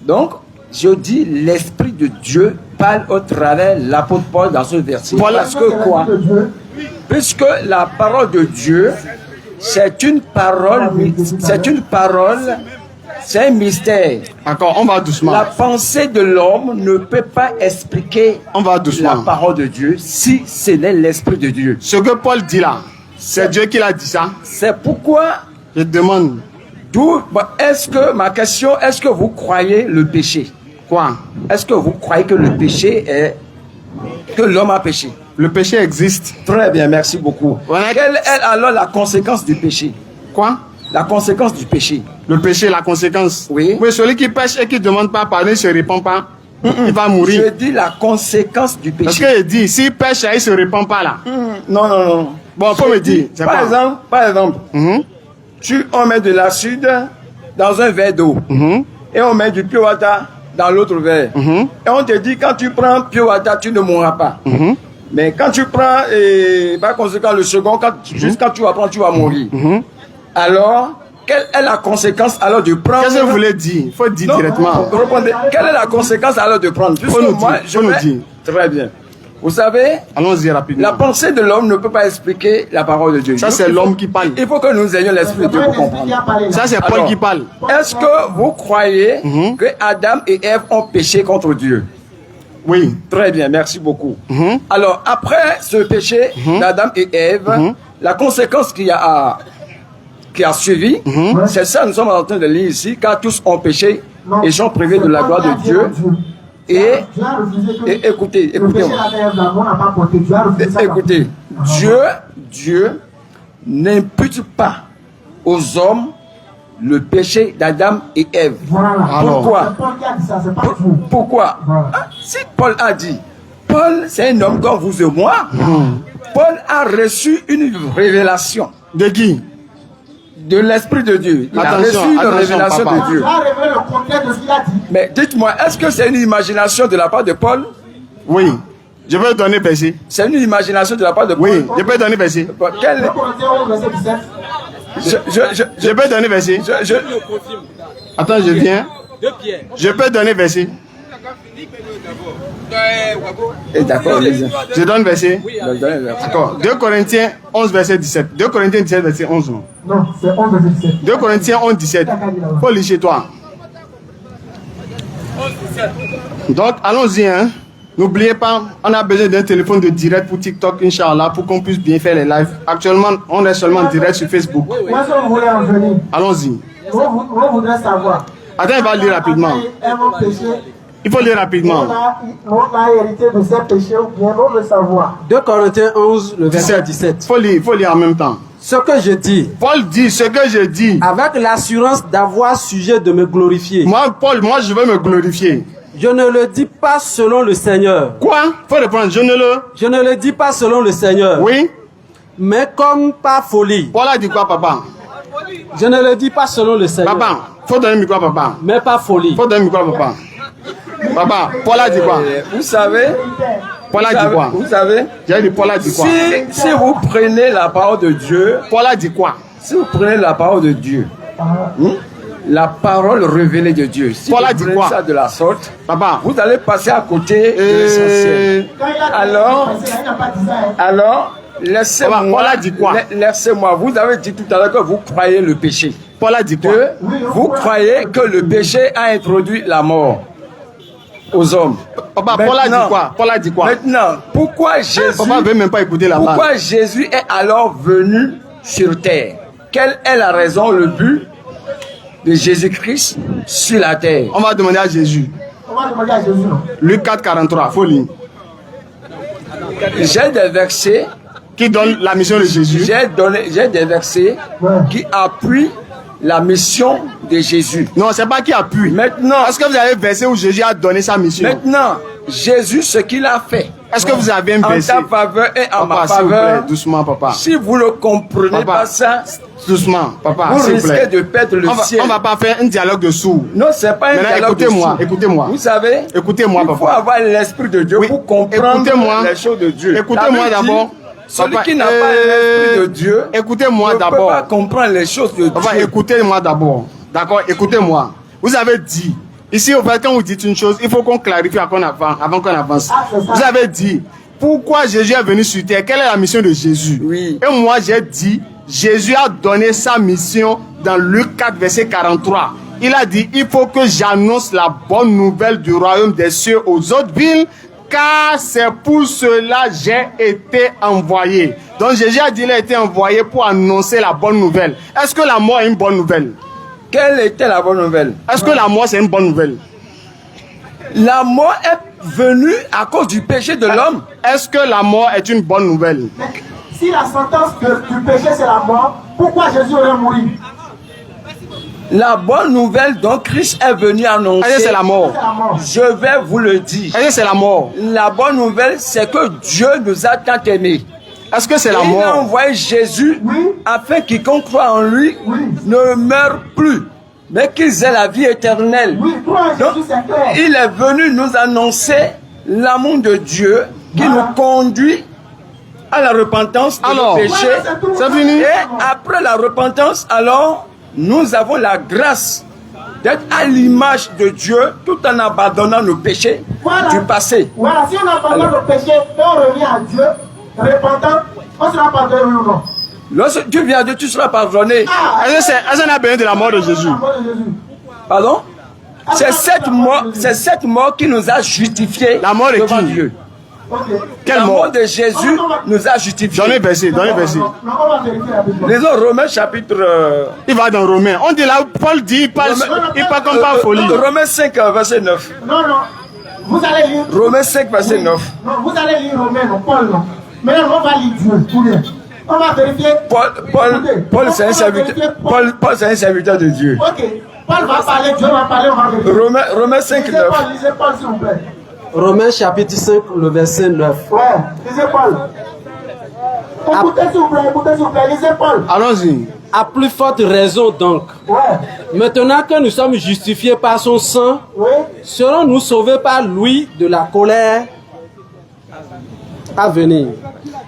Donc, je dis l'Esprit de Dieu parle au travers l'apôtre Paul dans ce verset. Parce que quoi? Puisque la parole de Dieu, c'est une parole, c'est un mystère. D'accord, on va doucement. La pensée de l'homme ne peut pas expliquer la parole de Dieu si ce n'est l'Esprit de Dieu. Ce que Paul dit là, c'est Dieu qui l'a dit ça. C'est pourquoi je demande. D'où est-ce que ma question, est-ce que vous croyez le péché? Quoi? Est-ce que vous croyez que le péché est que l'homme a péché? Le péché existe. Très bien, merci beaucoup. Voilà. Quelle est alors la conséquence du péché? Quoi? La conséquence du péché. Le péché, la conséquence. Oui. Oui, celui qui pêche et qui ne demande pas pardon, ne se répand pas. Il va mourir. Je dis la conséquence du péché. Parce qu'il dit, s'il pêche et il ne se répand pas là. Non, non, non. Bon, faut me dire. Par exemple, on met de l'acide dans un verre d'eau. Et on met du pure water dans l'autre verre. Et on te dit, quand tu prends pure water, tu ne mourras pas. Mais quand tu prends, par conséquent, le second, juste quand tu vas prendre, tu vas mourir. Alors, quelle est la conséquence alors de prendre... Qu'est-ce que vous voulez dire? Il faut dire directement. Répondez. Quelle est la conséquence alors de prendre? Il faut nous dire. Très bien. Vous savez, allons-y rapidement. La pensée de l'homme ne peut pas expliquer la parole de Dieu. Ça, c'est l'homme qui parle. Il faut que nous ayons l'Esprit de Dieu pour comprendre. Ça, c'est Paul qui parle. Est-ce que vous croyez que Adam et Ève ont péché contre Dieu? Oui. Très bien, merci beaucoup. Alors, après ce péché d'Adam et Ève, la conséquence qui a suivi, c'est ça que nous sommes en train de lire ici, car tous ont péché et sont privés de la gloire de Dieu. Et écoutez, Dieu n'impute pas aux hommes le péché d'Adam et Ève. Pourquoi? Pourquoi? Si Paul a dit, Paul c'est un homme comme vous et moi, Paul a reçu une révélation. De qui? De l'Esprit de Dieu. Il a reçu une révélation de Dieu. Mais dites-moi, est-ce que c'est une imagination de la part de Paul? Oui. Je peux donner verset. C'est une imagination de la part de Paul? Oui, je peux donner verset. Je peux donner verset. Attends, je viens. Je peux donner verset. D'accord, je donne verset. D'accord. 2 Corinthiens 11, verset 17. 2 Corinthiens 17, verset 11. Non, c'est 11, verset 17. 2 Corinthiens 11, 17. Faut lire chez toi. Donc, allons-y. Hein. N'oubliez pas, on a besoin d'un téléphone de direct pour TikTok, Inch'Allah, pour qu'on puisse bien faire les lives. Actuellement, on est seulement en direct sur Facebook. Où est-ce que vous voulez en venir? Allons-y. Vous voudrez savoir. Attends, il va lire rapidement. Il faut lire rapidement. On a hérité de ces péchés ou bien on veut savoir. 2 Corinthiens 11, le verset 17. Il faut lire en même temps. Ce que je dis. Paul dit ce que je dis. Avec l'assurance d'avoir sujet de me glorifier. Moi, Paul, je veux me glorifier. Je ne le dis pas selon le Seigneur. Quoi? Faut répondre, je ne le dis pas selon le Seigneur. Oui. Mais comme par folie. Paul a dit quoi, papa? Je ne le dis pas selon le Seigneur. Papa, faut donner le micro à papa. Mais par folie. Faut donner le micro à papa. Papa, Paul a dit quoi? Vous savez? Paul a dit quoi? Vous savez? J'ai dit Paul a dit quoi? Si vous prenez la parole de Dieu. Paul a dit quoi? Si vous prenez la parole de Dieu. La parole révélée de Dieu. Si Paul vous a dit prenez quoi? Ça de la sorte, papa, vous allez passer à côté de l'essentiel. Alors, laissez-moi. Vous avez dit tout à l'heure que vous croyez le péché. Paul a dit quoi? Vous croyez que le péché a introduit la mort aux hommes. Papa, Paul a dit quoi? Paul a dit quoi? Maintenant, pourquoi Jésus... Papa veut même pas écouter la Pourquoi Jésus est alors venu sur terre? Quelle est la raison, le but de Jésus-Christ sur la terre? On va demander à Jésus. Luc 4, 43, faut lire. J'ai des versets qui donnent la mission de Jésus. J'ai des versets qui appuient la mission de Jésus. Non, c'est pas qui appuie. Maintenant, est-ce que vous avez un verset où Jésus a donné sa mission? Maintenant, Jésus, ce qu'il a fait. Est-ce que vous avez un verset? En ta faveur et en papa, ma faveur. Doucement, papa. Si vous ne comprenez pas ça, doucement, papa, vous risquez de perdre le ciel. On va pas faire un dialogue de sourds. Non, c'est pas un dialogue de sourds. Écoutez-moi. Vous savez, écoutez-moi, il faut avoir l'esprit de Dieu pour comprendre les choses de Dieu. Écoutez-moi d'abord. Celui qui n'a pas l'esprit de Dieu, écoutez-moi ne d'abord. peut pas comprendre les choses de Papa, Dieu. écoutez-moi d'abord. D'accord, écoutez-moi. Vous avez dit, ici, au fait, quand vous dites une chose, il faut qu'on clarifie avant qu'on avance. Vous avez dit, pourquoi Jésus est venu sur terre? Quelle est la mission de Jésus? Oui. Et moi, j'ai dit, Jésus a donné sa mission dans Luc 4, verset 43. Il a dit, il faut que j'annonce la bonne nouvelle du royaume des cieux aux autres villes, car c'est pour cela que j'ai été envoyé. Donc Jésus a dit qu'il a été envoyé pour annoncer la bonne nouvelle. Est-ce que la mort est une bonne nouvelle? Quelle était la bonne nouvelle? Est-ce que la mort c'est une bonne nouvelle? La mort est venue à cause du péché de l'homme. Est-ce que la mort est une bonne nouvelle? Si la sentence du péché c'est la mort, pourquoi Jésus aurait mouru? La bonne nouvelle dont Christ est venu annoncer, c'est la mort. Je vais vous le dire. C'est la mort. La bonne nouvelle, c'est que Dieu nous a tant aimés. Est-ce que c'est la mort? Il a envoyé Jésus afin que quiconque croit en lui ne meure plus, mais qu'ils aient la vie éternelle. Donc, il est venu nous annoncer l'amour de Dieu qui nous conduit à la repentance de nos péchés. C'est fini. Et après la repentance, alors, nous avons la grâce d'être à l'image de Dieu tout en abandonnant nos péchés du passé. Voilà, si on abandonne nos péchés et on revient à Dieu, repentant, on sera pardonné ou non? Lorsque tu viens à Dieu, tu seras pardonné. Est-ce qu'on a besoin de la mort de Jésus? Pardon? C'est cette mort qui nous a justifiés devant Dieu. Quelle la mort? mort de Jésus nous a justifiés. Donnez verset, donnez verset. Lisons Romains chapitre... Il va dans Romains. On dit là, Paul dit, il parle comme pas folie. Romains 5, verset 9. Non. Vous allez lire... Romains 5, verset 9. Non, vous allez lire Romains, non, Paul, non. Maintenant, on va lire Dieu, tout bien. On va vérifier... Paul c'est un serviteur. Paul, c'est un serviteur de Dieu. Ok. Paul va parler, Dieu va parler, on va vérifier. Romains 5, 9. Lisez Paul, s'il vous plaît. Romains chapitre 5, le verset 9. Ouais, lisez Paul. Écoutez s'il vous plaît, lisez Paul. Allons-y. À plus forte raison donc, maintenant que nous sommes justifiés par son sang, serons-nous sauvés par lui de la colère à venir.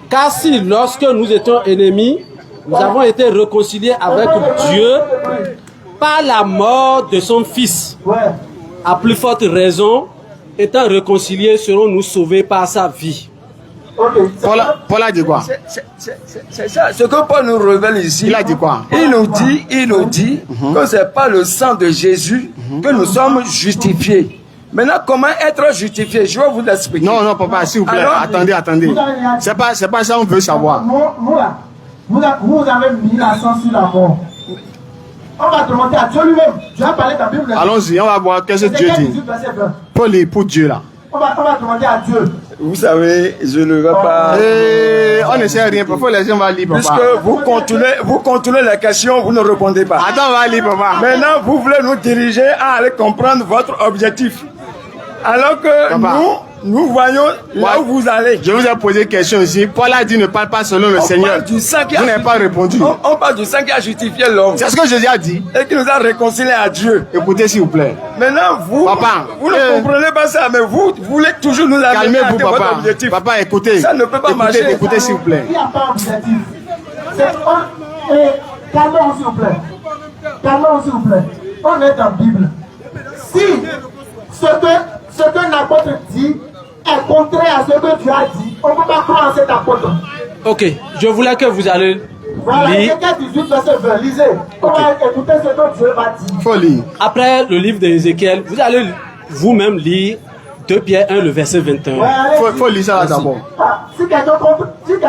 Car si lorsque nous étions ennemis, nous avons été réconciliés avec Dieu par la mort de son Fils, à plus forte raison, étant réconciliés, serons-nous sauvés par sa vie. Paul a dit quoi? C'est ça, ce que Paul nous révèle ici. Il a dit quoi? Il nous dit que c'est par le sang de Jésus que nous sommes justifiés. Maintenant, comment être justifié? Je vais vous expliquer. Non, papa, s'il vous plaît. Alors, attendez. C'est pas ça qu'on veut savoir. Vous avez mis l'accent sur la mort. On va demander à Dieu lui-même. Dieu a parlé de la Bible. Allons-y, on va voir qu'est-ce que Dieu dit. Paul est pour Dieu là. On va demander à Dieu. Vous savez, je ne vais pas... on ne sait rien, parfois les gens vont lire, papa. Puisque vous continuez la question, vous ne répondez pas. Attends, on va lire, papa. Maintenant, vous voulez nous diriger à aller comprendre votre objectif. Alors que papa, nous voyons là où vous allez. Je vous ai posé une question ici. Paul a dit ne parle pas selon le Seigneur. Vous n'avez pas répondu. On parle du sang qui a justifié l'homme. C'est ce que Jésus a dit. Et qui nous a réconciliés à Dieu. Écoutez s'il vous plaît. Maintenant, vous ne comprenez pas ça, mais vous voulez toujours nous amener à votre objectif. Papa, écoutez. Ça ne peut pas marcher. Écoutez s'il vous plaît. Il n'y a pas d'objectif. Calmez-vous s'il vous plaît. Calmez-vous s'il vous plaît. On est dans la Bible. Si ce que l'apôtre dit est contraire à ce que Dieu a dit, on ne peut pas croire en cet apôtre. Ok, je voulais que vous allez voilà, lire. Ézéchiel 18, verset 20, lisez. On va écouter ce que Dieu va dire. Faut lire. Après le livre d'Ézéchiel, vous allez vous-même lire 2 Pierre 1, le verset 21. Ouais, faut lire ça d'abord. Si quelqu'un contredit Dieu,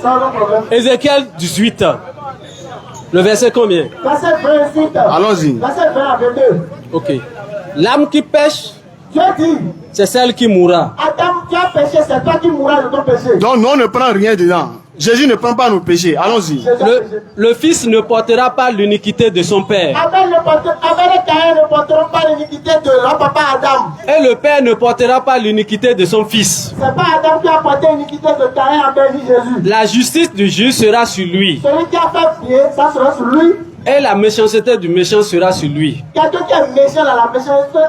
ça n'a pas de problème. Ézéchiel 18, le verset combien? Verset 28. Allons-y. Verset 20 à 22. Ok. L'âme qui pêche, Dieu dit, c'est celle qui mourra. Adam, tu as péché, c'est toi qui mourras de ton péché. Donc nous on ne prend rien dedans. Jésus ne prend pas nos péchés. Allons-y. Le Fils ne portera pas l'iniquité de son Père. Abel et Caïn ne porteront pas l'iniquité de leur papa Adam. Et le Père ne portera pas l'iniquité de son Fils. C'est pas Adam qui a porté l'iniquité de Caïn, Abel ni Jésus. La justice du juste sera sur lui. Celui qui a fait prier, ça sera sur lui. Et la méchanceté du méchant sera sur lui. Quelqu'un qui est méchant dans la méchanceté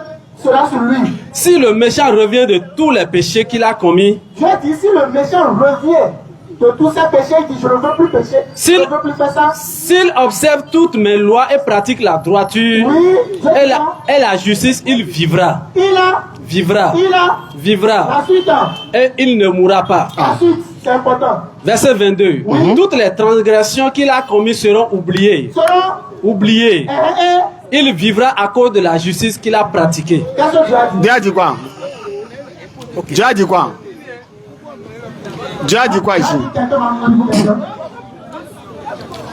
sera sur lui. Si le méchant revient de tous les péchés qu'il a commis, Dieu dit, si le méchant revient de tous ses péchés, il dit, je ne veux plus pécher, je ne veux plus faire ça. s'il observe toutes mes lois et pratique la droiture et la justice, il vivra. Vivra. La suite. Et il ne mourra pas. La suite, c'est important. Verset 22. Toutes les transgressions qu'il a commises seront oubliées. Oubliées. Il vivra à cause de la justice qu'il a pratiquée. Dieu a dit quoi? Dieu a dit quoi? Dieu a dit quoi ici?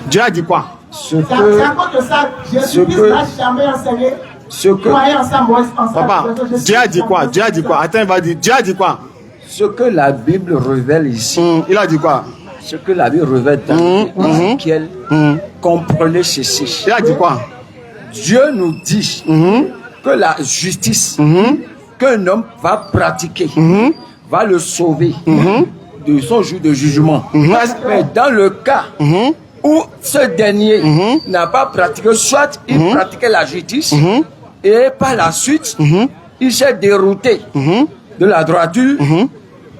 Dieu a dit quoi? C'est à cause de ça, Jésus-Christ n'a jamais enseigné. Papa, Dieu a dit quoi? Dieu a dit quoi? Attends, il va dire. Dieu a dit quoi? Ce que la Bible révèle ici. Il a dit quoi? Ce que la Bible révèle dans Ézéchiel. Comprenez ceci. Il a dit quoi? Dieu nous dit que la justice qu'un homme va pratiquer va le sauver de son jour de jugement. Mais dans le cas où ce dernier n'a pas pratiqué, soit il pratiquait la justice et par la suite il s'est dérouté de la droiture,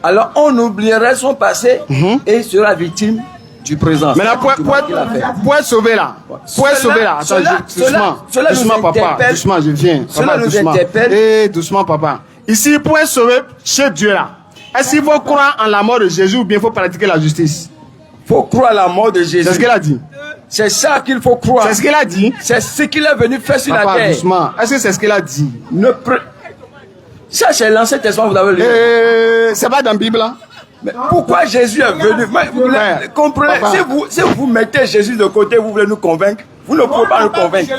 alors on oublierait son passé et il sera victime du présent. Maintenant, pour être sauvé là, attends, doucement, papa, doucement, je viens. Cela nous interpelle. Et doucement, papa. Ici, pour être sauvé chez Dieu là, est-ce qu'il faut croire en la mort de Jésus ou bien il faut pratiquer la justice? Il faut croire à la mort de Jésus. C'est ce qu'il a dit. C'est ça qu'il faut croire. C'est ce qu'il a dit. C'est ce qu'il est venu faire sur papa, la terre. Doucement. Est-ce que c'est ce qu'il a dit? Ça, c'est l'Ancien Testament, vous avez lu. C'est pas dans la Bible là? Mais pourquoi Jésus est venu? Vous comprenez, si vous mettez Jésus de côté, vous voulez nous convaincre, vous ne pouvez pas nous convaincre.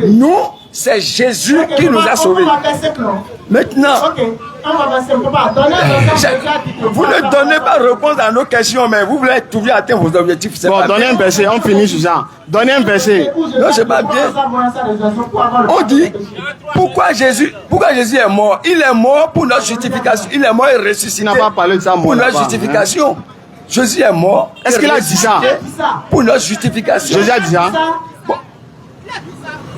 Nous, c'est Jésus qui nous a sauvés. Maintenant, vous ne donnez pas réponse à nos questions, mais vous voulez toujours atteindre vos objectifs. Bon, donnez un verset, on finit sur ça. Donnez un verset. Non, c'est pas bien. On dit, pourquoi Jésus est mort? Il est mort pour notre justification. Il est mort et ressuscité. Il n'a pas parlé de ça, pour notre justification. Jésus est mort. Est-ce qu'il a dit ça? Pour notre justification. Jésus a dit ça? Bon.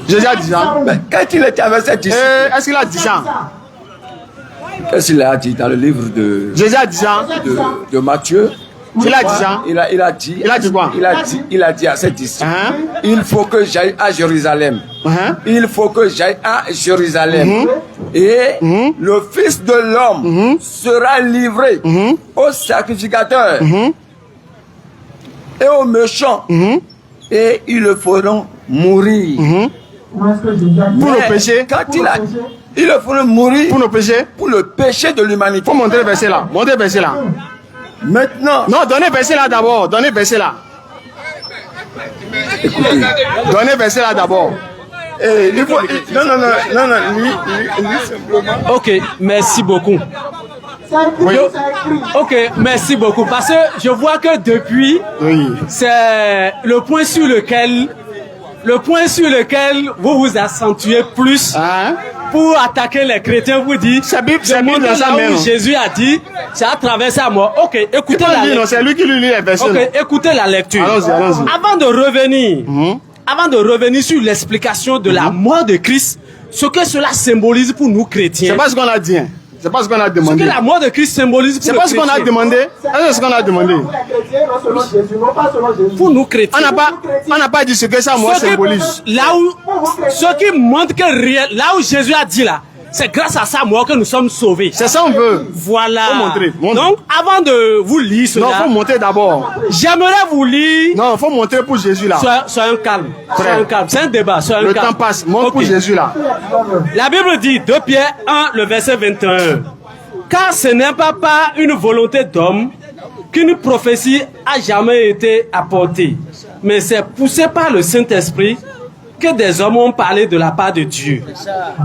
Jésus a dit ça? Mais quand il était avec ses disciples. Est-ce qu'il a dit ça? Qu'est-ce qu'il a dit dans le livre de... Jésus a dit ça? De Matthieu. Il a dit ça? Il a dit... Il a dit quoi? Il a dit à ses disciples, il faut que j'aille à Jérusalem. Il faut que j'aille à Jérusalem. Et le Fils de l'homme sera livré aux sacrificateurs et aux méchants. Et ils le feront mourir. Pour le péché. Quand il le feront mourir. Pour nos péchés. Pour le péché de l'humanité. Faut montrer le verset là. Montrer le verset là. Maintenant. Non, donnez le verset là d'abord. Donnez le verset là. Écoutez. Donnez le verset là d'abord. Non, lui simplement. Ok, merci beaucoup. Oui. Ok, merci beaucoup. Parce que je vois que depuis, c'est le point sur lequel vous vous accentuez plus pour attaquer les chrétiens. Vous dites, c'est là où Jésus a dit, c'est à travers sa mort. Ok, écoutez la lecture. C'est lui qui lui lit les versets. Ok, écoutez la lecture. Allons-y. Avant de revenir sur l'explication de la mort de Christ, ce que cela symbolise pour nous chrétiens. C'est pas ce qu'on a dit. C'est pas ce qu'on a demandé. Ce que la mort de Christ symbolise pour nous chrétiens. C'est pas ce qu'on a demandé. C'est ce qu'on a demandé. Pour nous chrétiens. On n'a pas dit ce que sa mort symbolise. Ce qui montre que là où Jésus a dit là, c'est grâce à sa mort que nous sommes sauvés. C'est ça on veut. Voilà. Faut montrer. Donc, avant de vous lire cela... Non, faut montrer d'abord. J'aimerais vous lire... Non, faut montrer pour Jésus là. Soyez calme. C'est un débat. Le temps passe. Montre pour Jésus là. La Bible dit, 2 Pierre 1, le verset 21. Car ce n'est pas par une volonté d'homme qu'une prophétie a jamais été apportée, mais c'est poussé par le Saint-Esprit que des hommes ont parlé de la part de Dieu.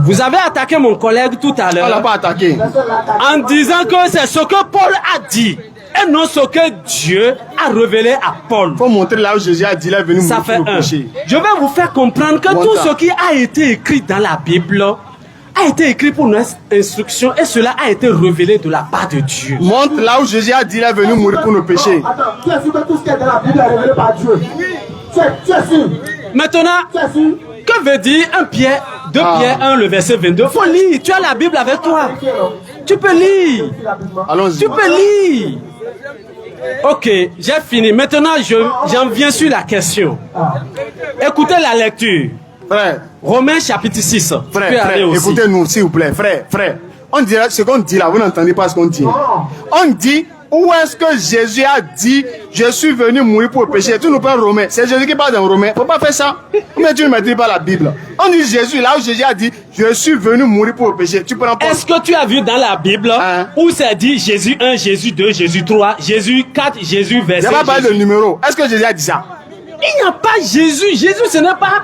Vous avez attaqué mon collègue tout à l'heure. On l'a pas attaqué. En disant que c'est ce que Paul a dit. et non ce que Dieu a révélé à Paul. Il faut montrer là où Jésus a dit il est venu Ça mourir fait pour le un. péché. Je vais vous faire comprendre que Montre tout ça. ce qui a été écrit dans la Bible a été écrit pour notre instruction et cela a été révélé de la part de Dieu. Montre là où Jésus a dit il est venu mourir pour nos péchés. Attends, tu es sûr que tout ce qui est dans la Bible est révélé par Dieu? Tu es sûr? Maintenant, Tu es sûr? que veut dire 1 Pierre, 2 Pierre 1, le verset 22? Faut lire, tu as la Bible avec toi. Tu peux lire. Allons-y. Tu peux lire. Ok, j'ai fini. Maintenant, j'en viens sur la question. Écoutez la lecture. Frère, Romains chapitre 6. Tu peux frère, aller aussi. écoutez-nous s'il vous plaît. Frère. On dirait ce qu'on dit là, vous n'entendez pas ce qu'on dit. On dit, où est-ce que Jésus a dit, je suis venu mourir pour le péché? Tu nous parles Romain. C'est Jésus qui parle dans Romain. Faut pas faire ça. Mais tu ne maîtrises pas la Bible. On dit Jésus, là où Jésus a dit, je suis venu mourir pour le péché. Tu prends pas. Est-ce que tu as vu dans la Bible Hein? où c'est dit Jésus 1, Jésus 2, Jésus 3, Jésus 4, Jésus Je verset vais pas parler de Jésus. numéro. Est-ce que Jésus a dit ça? Il n'y a pas Jésus. Jésus, ce n'est pas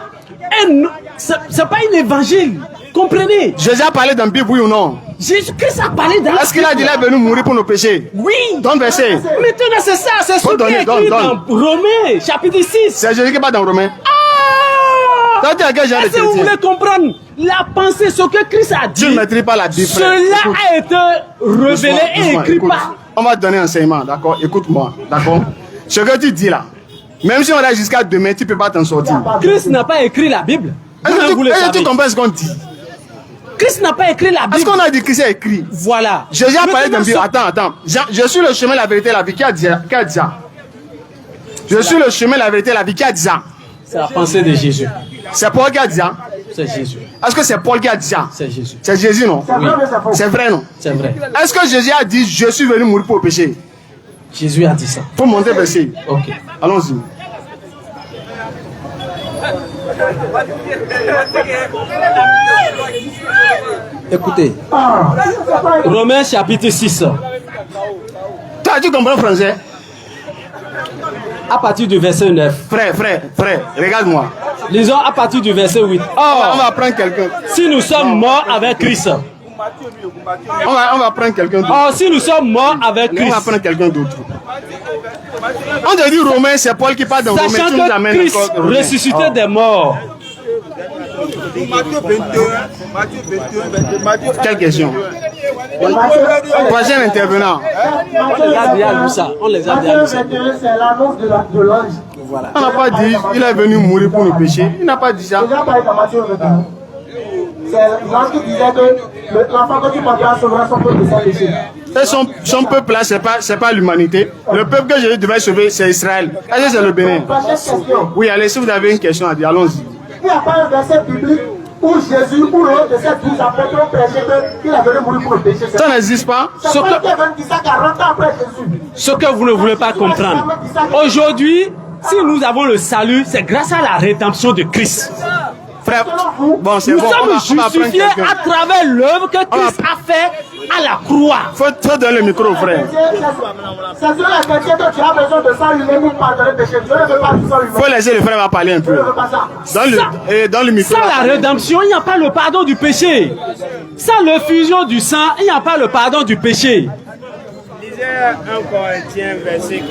c'est pas un évangile. Comprenez? Jésus a parlé dans la Bible, oui ou non? Jésus-Christ a parlé dans la Est-ce qu'il a dit qu'il est venu mourir pour nos péchés? Oui. Donne verset. Maintenant, c'est ça. C'est ce Faut qui donner, est écrit donne. dans Romains, chapitre 6. C'est Jésus qui parle dans Romain. Ah! Toi, tu as quel genre de Est-ce que vous chrétien? voulez comprendre la pensée, ce que Christ a Tu dit? ne maîtrises pas la Bible, frère. Cela Écoute. a été révélé et Doucement, écrit écoute. par... On va te donner un enseignement, d'accord? Écoute-moi, d'accord? Ce que tu dis là, même si on a jusqu'à demain, tu ne peux pas t'en sortir. Christ n'a pas écrit la Bible. Est-ce Vous le que tu savez. comprends ce qu'on dit? Christ n'a pas écrit la Est-ce Bible. qu'on a dit que c'est écrit? Voilà. Jésus a parlé Maintenant, d'un Bible. Attends. Je suis le chemin, la vérité, la vie. Qui a dit ça? Je suis le chemin, la vérité, la vie. Qui a dit ça? C'est la pensée de Jésus. C'est Paul qui a dit ça? C'est Jésus. Est-ce que c'est Paul qui a dit ça? C'est Jésus. C'est Jésus, non? Oui. C'est vrai, non? C'est vrai. Est-ce que Jésus a dit, je suis venu mourir pour le péché? Jésus a dit ça. Faut monter verset. Ok. Allons-y. Écoutez. Romains chapitre 6. Toi, tu comprends français? À partir du verset 9. Frère, regarde-moi. Lisons à partir du verset 8. On Or, va prendre quelqu'un. si nous sommes morts avec Christ. On va prendre quelqu'un d'autre. Or, si nous sommes morts avec On va Christ. prendre quelqu'un d'autre. On te dit Romain, c'est Paul qui parle dans Romain. Sachant Tu nous que amènes Christ encore Romain. ressuscité des morts. Quelle question? Prochain intervenant. On les a déjà lu ça. On les a déjà lu ça. C'est l'annonce de l'ange. Voilà. On n'a pas dit il est venu mourir pour nos péchés. Il n'a pas dit ça. J'ai déjà parlé dans Matthieu 21. C'est l'ange qui disait que l'enfant que tu porteras sauvera son peuple de ses péchés. Et son peuple là, c'est pas l'humanité. Le peuple que Jésus devait sauver, c'est Israël. Est-ce que c'est le Bénin? Prochaine question. Oui, allez, si vous avez une question à dire, allons-y. Il n'y a pas un verset biblique où Jésus ou l'un de ces 12 apôtres ont prêché qu'il est venu mourir pour le péché. Ça n'existe pas. C'est Paul qui est venu dire ça 40 ans après Jésus. Ce que vous ne voulez pas comprendre. Aujourd'hui, si nous avons le salut, c'est grâce à la rédemption de Christ. Frère, bon, c'est Nous bon. On va sommes prendre justifiés quelqu'un. à travers l'œuvre que Christ a fait à la croix. Faut donner le micro, frère. C'est sur la chrétien que tu as besoin de sang humain pour pardonner le péché. Dieu ne veut pas du sang humain. Faut laisser le frère parler un Dieu peu. ne veut pas ça. Dans le micro. Sans la rédemption, il n'y a pas le pardon du péché. Sans l'effusion du sang, il n'y a pas le pardon du péché. Lisez 1 Corinthiens, verset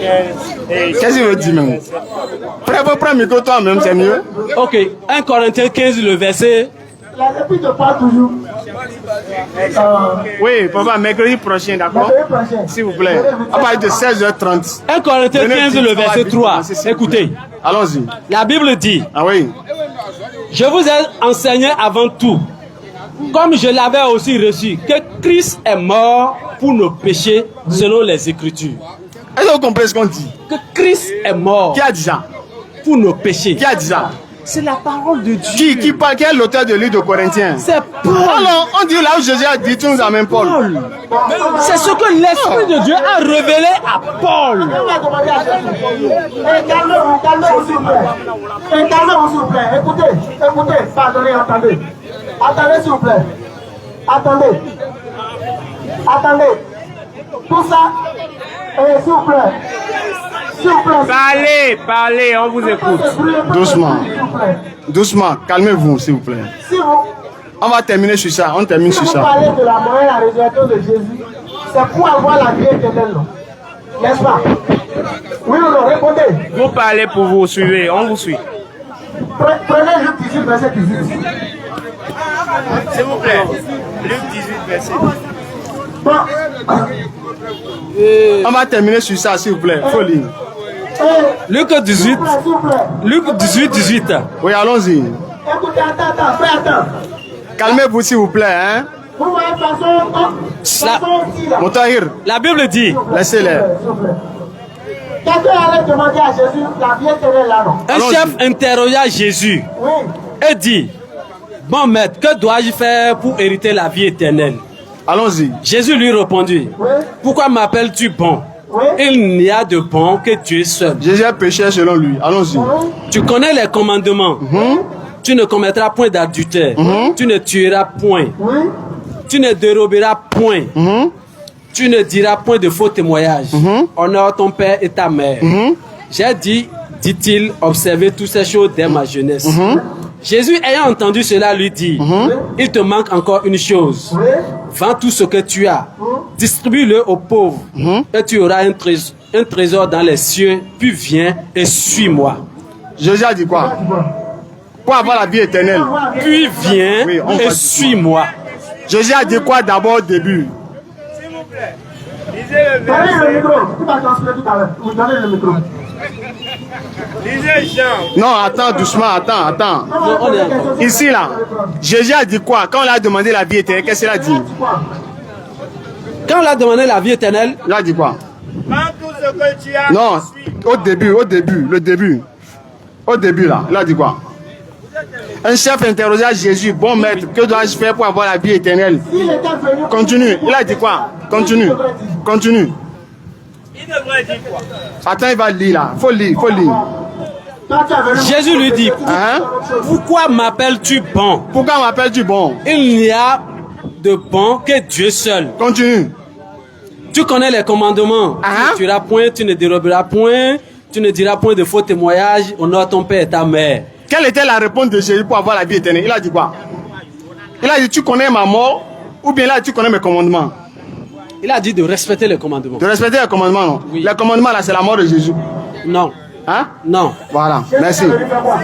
15. Qu'est-ce qu'il veut dire même? Frère, faut prendre le micro toi-même, c'est mieux. Ok, 1 Corinthiens 15, le verset. La réplique te parle toujours. Oui, papa, mercredi prochain, d'accord? S'il vous plaît. À partir de 16h30. 1 Corinthiens 15, le verset 3. Écoutez, Allons-y. la Bible dit, Ah oui. je vous ai enseigné avant tout, comme je l'avais aussi reçu, que Christ est mort pour nos péchés selon les Écritures. Est-ce que vous comprenez ce qu'on dit? Que Christ est mort Qui a dit ça? pour nos péchés. Qui a dit ça? C'est la parole de Dieu. Qui parle? Qui est l'auteur de l'île de Corinthiens? C'est Paul. Alors, on dit là où Jésus a dit, tu nous amènes Paul. Paul. C'est ce que l'Esprit de Dieu a révélé à Paul. Calmez-vous, s'il vous plaît. Calmez-vous, s'il vous plaît. Écoutez, pardonnez, attendez. Attendez, s'il vous plaît. Attendez. Tout ça, s'il vous plaît. S'il vous plaît. Parlez, on vous écoute. Doucement. Doucement, calmez-vous, s'il vous plaît. Si vous, On va terminer sur ça. On termine si sur vous ça. parlez de la mort et la résurrection de Jésus, c'est pour avoir la vie éternelle. Non? N'est-ce pas? Oui ou non? Répondez. Vous parlez pour vous suivre, on vous suit. Prenez Luc 18, verset 18. S'il vous plaît. Luc 18, verset 18. Bon. On va terminer sur ça, s'il vous plaît. Faut lire. Luc 18. Luc 18, 18. Oui, allons-y. Écoutez, attends, frère, attends. Calmez-vous, s'il vous plaît. Hein? Vous voyez façon aussi là. Moutahir, La Bible dit, laissez-les. Quelqu'un allait demander à Jésus la vie éternelle là, non? un chef interrogea Jésus Oui. et dit, bon maître, que dois-je faire pour hériter la vie éternelle? Allons-y. Jésus lui répondit, Oui. pourquoi m'appelles-tu bon? Oui. Il n'y a de bon que Dieu seul. Jésus est péché selon lui. Allons-y. Tu connais les commandements. Tu ne commettras point d'adultère. Tu ne tueras point. Oui. Tu ne déroberas point. Tu ne diras point de faux témoignages. Honore ton père et ta mère. J'ai dit-il, observer toutes ces choses dès ma jeunesse. Jésus, ayant entendu cela, lui dit, il te manque encore une chose. Oui. Vends tout ce que tu as, distribue-le aux pauvres, et tu auras un trésor dans les cieux, puis viens et suis-moi. Jésus a dit quoi? Pour avoir la vie éternelle. Puis viens Oui, on va et dire suis-moi. Jésus a dit quoi d'abord au début? S'il vous plaît. Lisez le Donnez le verset. micro. Tu vas transférer tout à l'heure. Vous donnez le micro. Lisez Jean. Non, attends, doucement, attends. on est Ici, là, Jésus a dit quoi? Quand on l'a demandé la vie éternelle, qu'est-ce qu'il a dit? Quand on a demandé la vie éternelle, Il a dit quoi? Vends tout ce que tu as. Non, au début, là, il a dit quoi? Un chef interrogea Jésus, bon maître, que dois-je faire pour avoir la vie éternelle? Il était venu. Continue, il a dit quoi? Continue. Il devrait dire quoi? Attends, il va lire là, faut lire. Toi, tu es venu. Jésus lui dit, Hein? pourquoi m'appelles-tu bon? Pourquoi m'appelles-tu bon? Il n'y a de bon que Dieu seul. Continue. Tu connais les commandements. Hein? Tu ne tueras point, tu ne déroberas point, tu ne diras point de faux témoignages, honore ton père et ta mère. Quelle était la réponse de Jésus pour avoir la vie éternelle? Il a dit quoi? Il a dit, tu connais ma mort, ou bien là, tu connais mes commandements? Il a dit de respecter les commandements. De respecter les commandements, non? Oui. Les commandements, là, c'est la mort de Jésus. Non, Hein? non. Voilà, merci.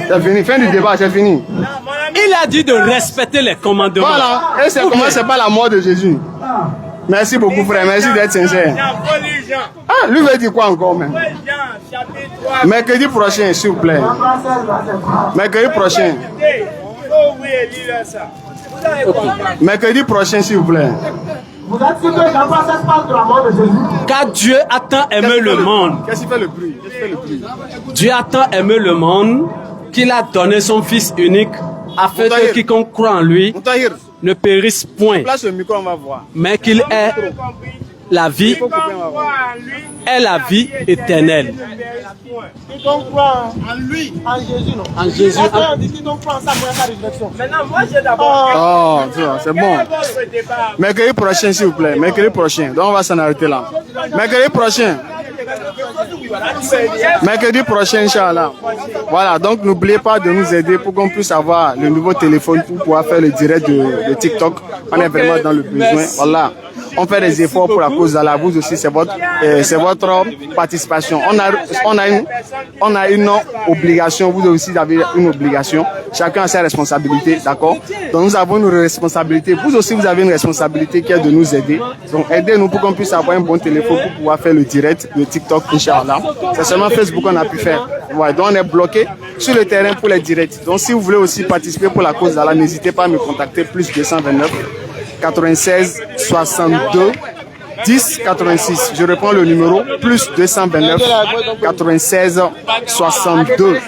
C'est fini, fin du débat, c'est fini. Il a dit de respecter les commandements. Voilà, et c'est Ou comment bien- c'est pas la mort de Jésus? Merci beaucoup, frère, merci d'être sincère. Jean, faut lire Jean. Ah, lui veut dire quoi encore, même? Faut lire Jean, chapitre 3. Mercredi prochain, s'il vous plaît. Mercredi prochain. Écoutez, faut ouvrir et lire ça. Vous avez compris. Mercredi prochain, s'il vous plaît. Vous êtes sûr que Jean 16 parle de la mort de Jésus? Car Dieu a tant aimé le monde. Qu'est-ce qui fait le bruit? Qu'est-ce qui fait le bruit? Dieu a tant aimé le monde qu'il a donné son Fils unique afin Moutahir. que quiconque croit en lui Moutahir, ne périsse point, place le micro, on va voir. mais qu'il ait la vie et la vie éternelle. Quiconque croit en lui, en Jésus, non? En Jésus. Après, on dit quiconque croit en sa résurrection. Maintenant, moi, j'ai d'abord. Oh, c'est bon. Quel est votre débat? Mercredi prochain, s'il vous plaît. Mercredi prochain. Donc, on va s'en arrêter là. Mercredi prochain. Mercredi prochain, Inch'Allah. Voilà, donc n'oubliez pas de nous aider pour qu'on puisse avoir le nouveau téléphone pour pouvoir faire le direct de TikTok. On est vraiment dans le besoin. Merci. Voilà. On fait des efforts pour la cause d'Allah. Vous aussi, c'est votre participation. On a une obligation. Vous aussi avez une obligation. Chacun a ses responsabilités, d'accord? Donc nous avons une responsabilité. Vous aussi, vous avez une responsabilité qui est de nous aider. Donc aidez-nous pour qu'on puisse avoir un bon téléphone pour pouvoir faire le direct de TikTok, Inch'Allah. C'est seulement Facebook qu'on a pu faire. Ouais, donc on est bloqué sur le terrain pour les directs. Donc si vous voulez aussi participer pour la cause d'Allah, n'hésitez pas à me contacter, plus 229 96 62 10 86. Je reprends le numéro, plus 229 96 62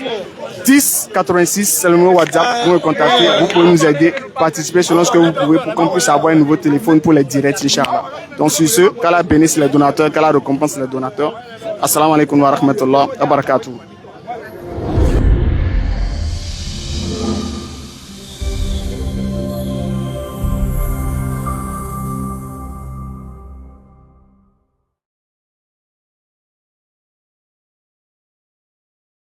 10 86. C'est le numéro WhatsApp. Vous me contactez, vous pouvez nous aider, participer selon ce que vous pouvez pour qu'on puisse avoir un nouveau téléphone pour les directs, Inch'Allah. Donc sur ce, qu'Allah bénisse les donateurs, qu'Allah récompense les donateurs. Assalamu alaikum wa rahmatullah wa barakatuh.